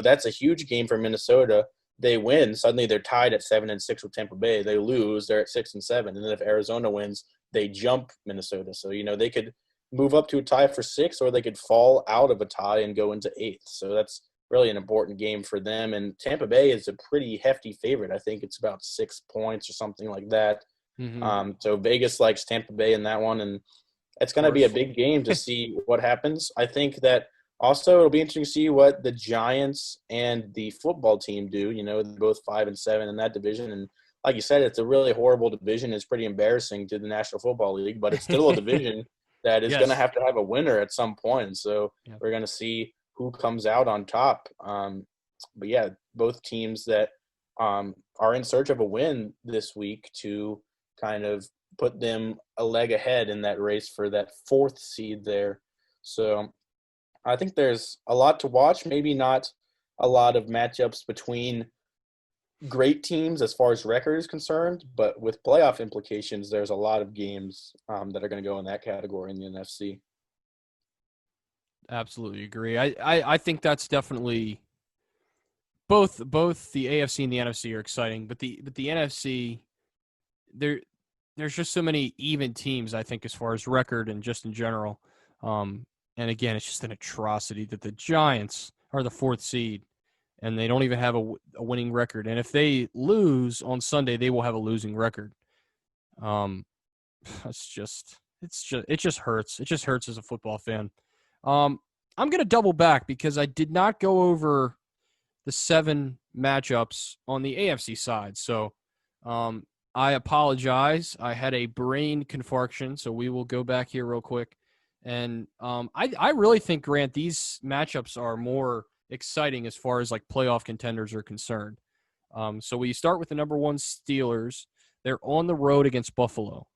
that's a huge game for Minnesota. They win, suddenly they're tied at 7-6 with Tampa Bay. They lose, they're at 6-7. And then if Arizona wins, they jump Minnesota. So, they could move up to a tie for 6th, or they could fall out of a tie and go into 8th. So that's really an important game for them. And Tampa Bay is a pretty hefty favorite. I think it's about 6 points or something like that. Mm-hmm. So Vegas likes Tampa Bay in that one. And it's going to be a big game to see what happens. I think that also it'll be interesting to see what the Giants and the football team do. They're both 5-7 in that division. And like you said, it's a really horrible division. It's pretty embarrassing to the National Football League, but it's still a division that is going to have a winner at some point. So we're going to see who comes out on top. But yeah, both teams that are in search of a win this week to kind of put them a leg ahead in that race for that 4th seed there. So I think there's a lot to watch, maybe not a lot of matchups between great teams as far as record is concerned, but with playoff implications, there's a lot of games that are going to go in that category in the NFC. Absolutely agree. I think that's definitely both the AFC and the NFC are exciting, but the NFC, there's just so many even teams, I think, as far as record and just in general. And again, it's just an atrocity that the Giants are the 4th seed, and they don't even have a winning record. And if they lose on Sunday, they will have a losing record. It just hurts. It just hurts as a football fan. I'm going to double back because I did not go over the 7 matchups on the AFC side. So I apologize. I had a brain confarction, so we will go back here real quick. And I really think, Grant, these matchups are more exciting as far as like playoff contenders are concerned. So we start with the number 1 Steelers. They're on the road against Buffalo.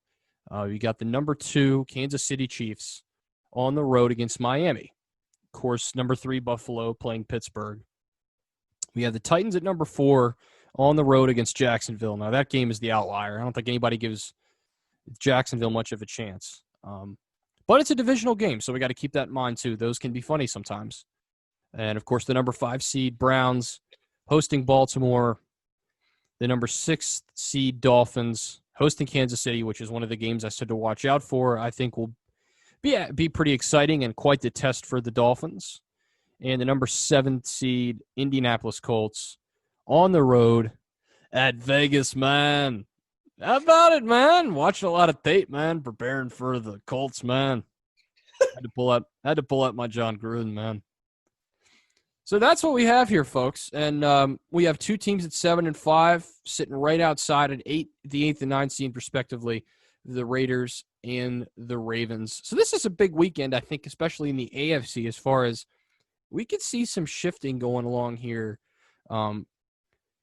You got the number 2 Kansas City Chiefs on the road against Miami. Of course, number 3 Buffalo playing Pittsburgh. We have the Titans at number 4 on the road against Jacksonville. Now, that game is the outlier. I don't think anybody gives Jacksonville much of a chance. But it's a divisional game, so we got to keep that in mind, too. Those can be funny sometimes. And, of course, the number 5 seed Browns hosting Baltimore. The number 6 seed Dolphins hosting Kansas City, which is one of the games I said to watch out for. I think will be pretty exciting and quite the test for the Dolphins. And the number 7 seed Indianapolis Colts on the road at Vegas, man. How about it, man? Watching a lot of tape, man. Preparing for the Colts, man. Had to pull out my John Gruden, man. So that's what we have here, folks. And we have 2 teams at 7 and 5, sitting right outside at the 8th and 9th seed, respectively, the Raiders and the Ravens. So this is a big weekend, I think, especially in the AFC, as far as we could see some shifting going along here.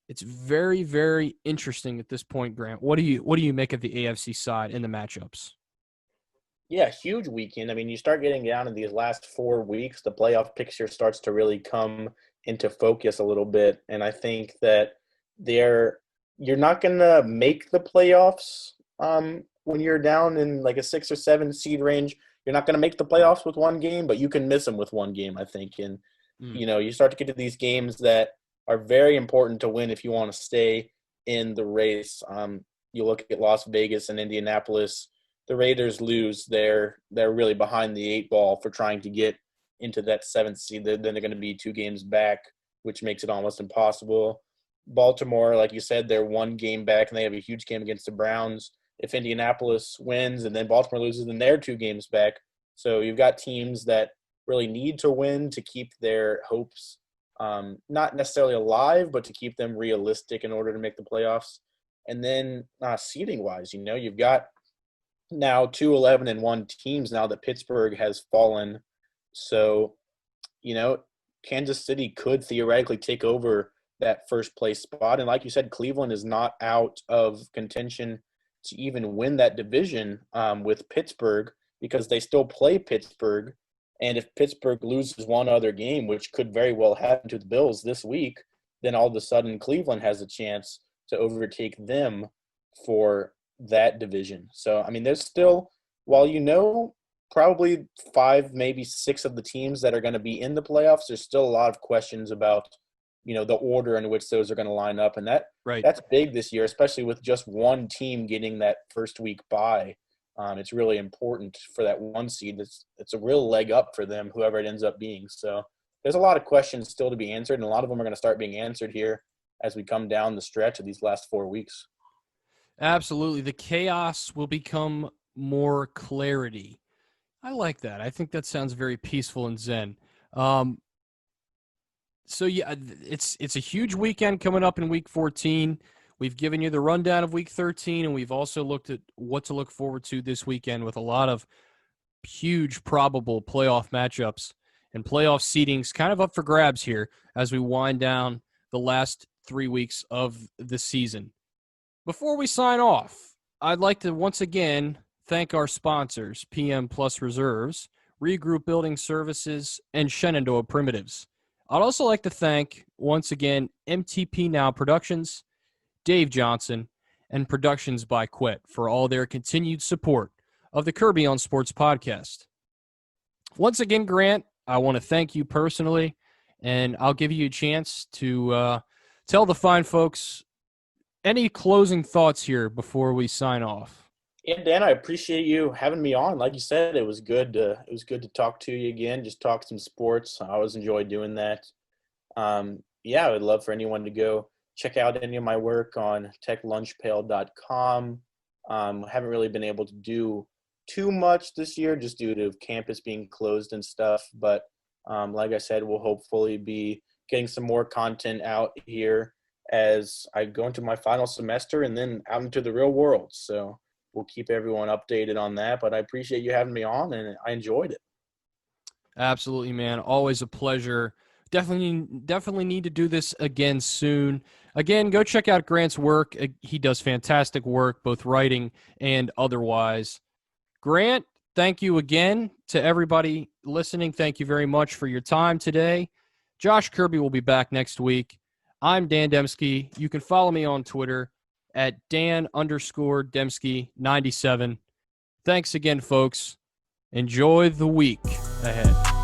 It's very, very interesting at this point, Grant. What do you make of the AFC side in the matchups? Yeah, huge weekend. I mean, you start getting down in these last 4 weeks, the playoff picture starts to really come into focus a little bit. And I think that you're not going to make the playoffs when you're down in like a 6 or 7 seed range. You're not going to make the playoffs with one game, but you can miss them with one game, I think. And, you start to get to these games that are very important to win if you want to stay in the race. You look at Las Vegas and Indianapolis. The Raiders lose, they're really behind the 8 ball for trying to get into that 7th seed. Then they're going to be 2 games back, which makes it almost impossible. Baltimore, like you said, they're 1 game back, and they have a huge game against the Browns. If Indianapolis wins and then Baltimore loses, then they're 2 games back. So you've got teams that really need to win to keep their hopes not necessarily alive, but to keep them realistic in order to make the playoffs. And then seeding-wise, you've got now 2 11-1 teams now that Pittsburgh has fallen. So, Kansas City could theoretically take over that first place spot. And like you said, Cleveland is not out of contention to even win that division with Pittsburgh, because they still play Pittsburgh. And if Pittsburgh loses one other game, which could very well happen to the Bills this week, then all of a sudden Cleveland has a chance to overtake them for that division. So, I mean, there's still, while probably 5, maybe 6 of the teams that are going to be in the playoffs, there's still a lot of questions about, the order in which those are going to line up. And that's big this year, especially with just one team getting that first week bye. It's really important for that 1 seed. It's a real leg up for them, whoever it ends up being. So there's a lot of questions still to be answered, and a lot of them are going to start being answered here as we come down the stretch of these last 4 weeks. Absolutely. The chaos will become more clarity. I like that. I think that sounds very peaceful and zen. So, yeah, it's a huge weekend coming up in Week 14. We've given you the rundown of Week 13, and we've also looked at what to look forward to this weekend with a lot of huge probable playoff matchups and playoff seedings kind of up for grabs here as we wind down the last 3 weeks of the season. Before we sign off, I'd like to once again thank our sponsors, PM Plus Reserves, Regroup Building Services, and Shenandoah Primitives. I'd also like to thank, once again, MTP Now Productions, Dave Johnson, and Productions by Quit for all their continued support of the Kirby on Sports podcast. Once again, Grant, I want to thank you personally, and I'll give you a chance to tell the fine folks any closing thoughts here before we sign off. Yeah, Dan, I appreciate you having me on. Like you said, it was good to talk to you again. Just talk some sports. I always enjoy doing that. Yeah, I would love for anyone to go check out any of my work on techlunchpail.com. Haven't really been able to do too much this year just due to campus being closed and stuff. But like I said, we'll hopefully be getting some more content out here as I go into my final semester and then out into the real world. So we'll keep everyone updated on that. But I appreciate you having me on, and I enjoyed it. Absolutely, man. Always a pleasure. Definitely need to do this again soon. Again, go check out Grant's work. He does fantastic work, both writing and otherwise. Grant, thank you again to everybody listening. Thank you very much for your time today. Josh Kirby will be back next week. I'm Dan Demski. You can follow me on Twitter at Dan_Demski97. Thanks again, folks. Enjoy the week ahead.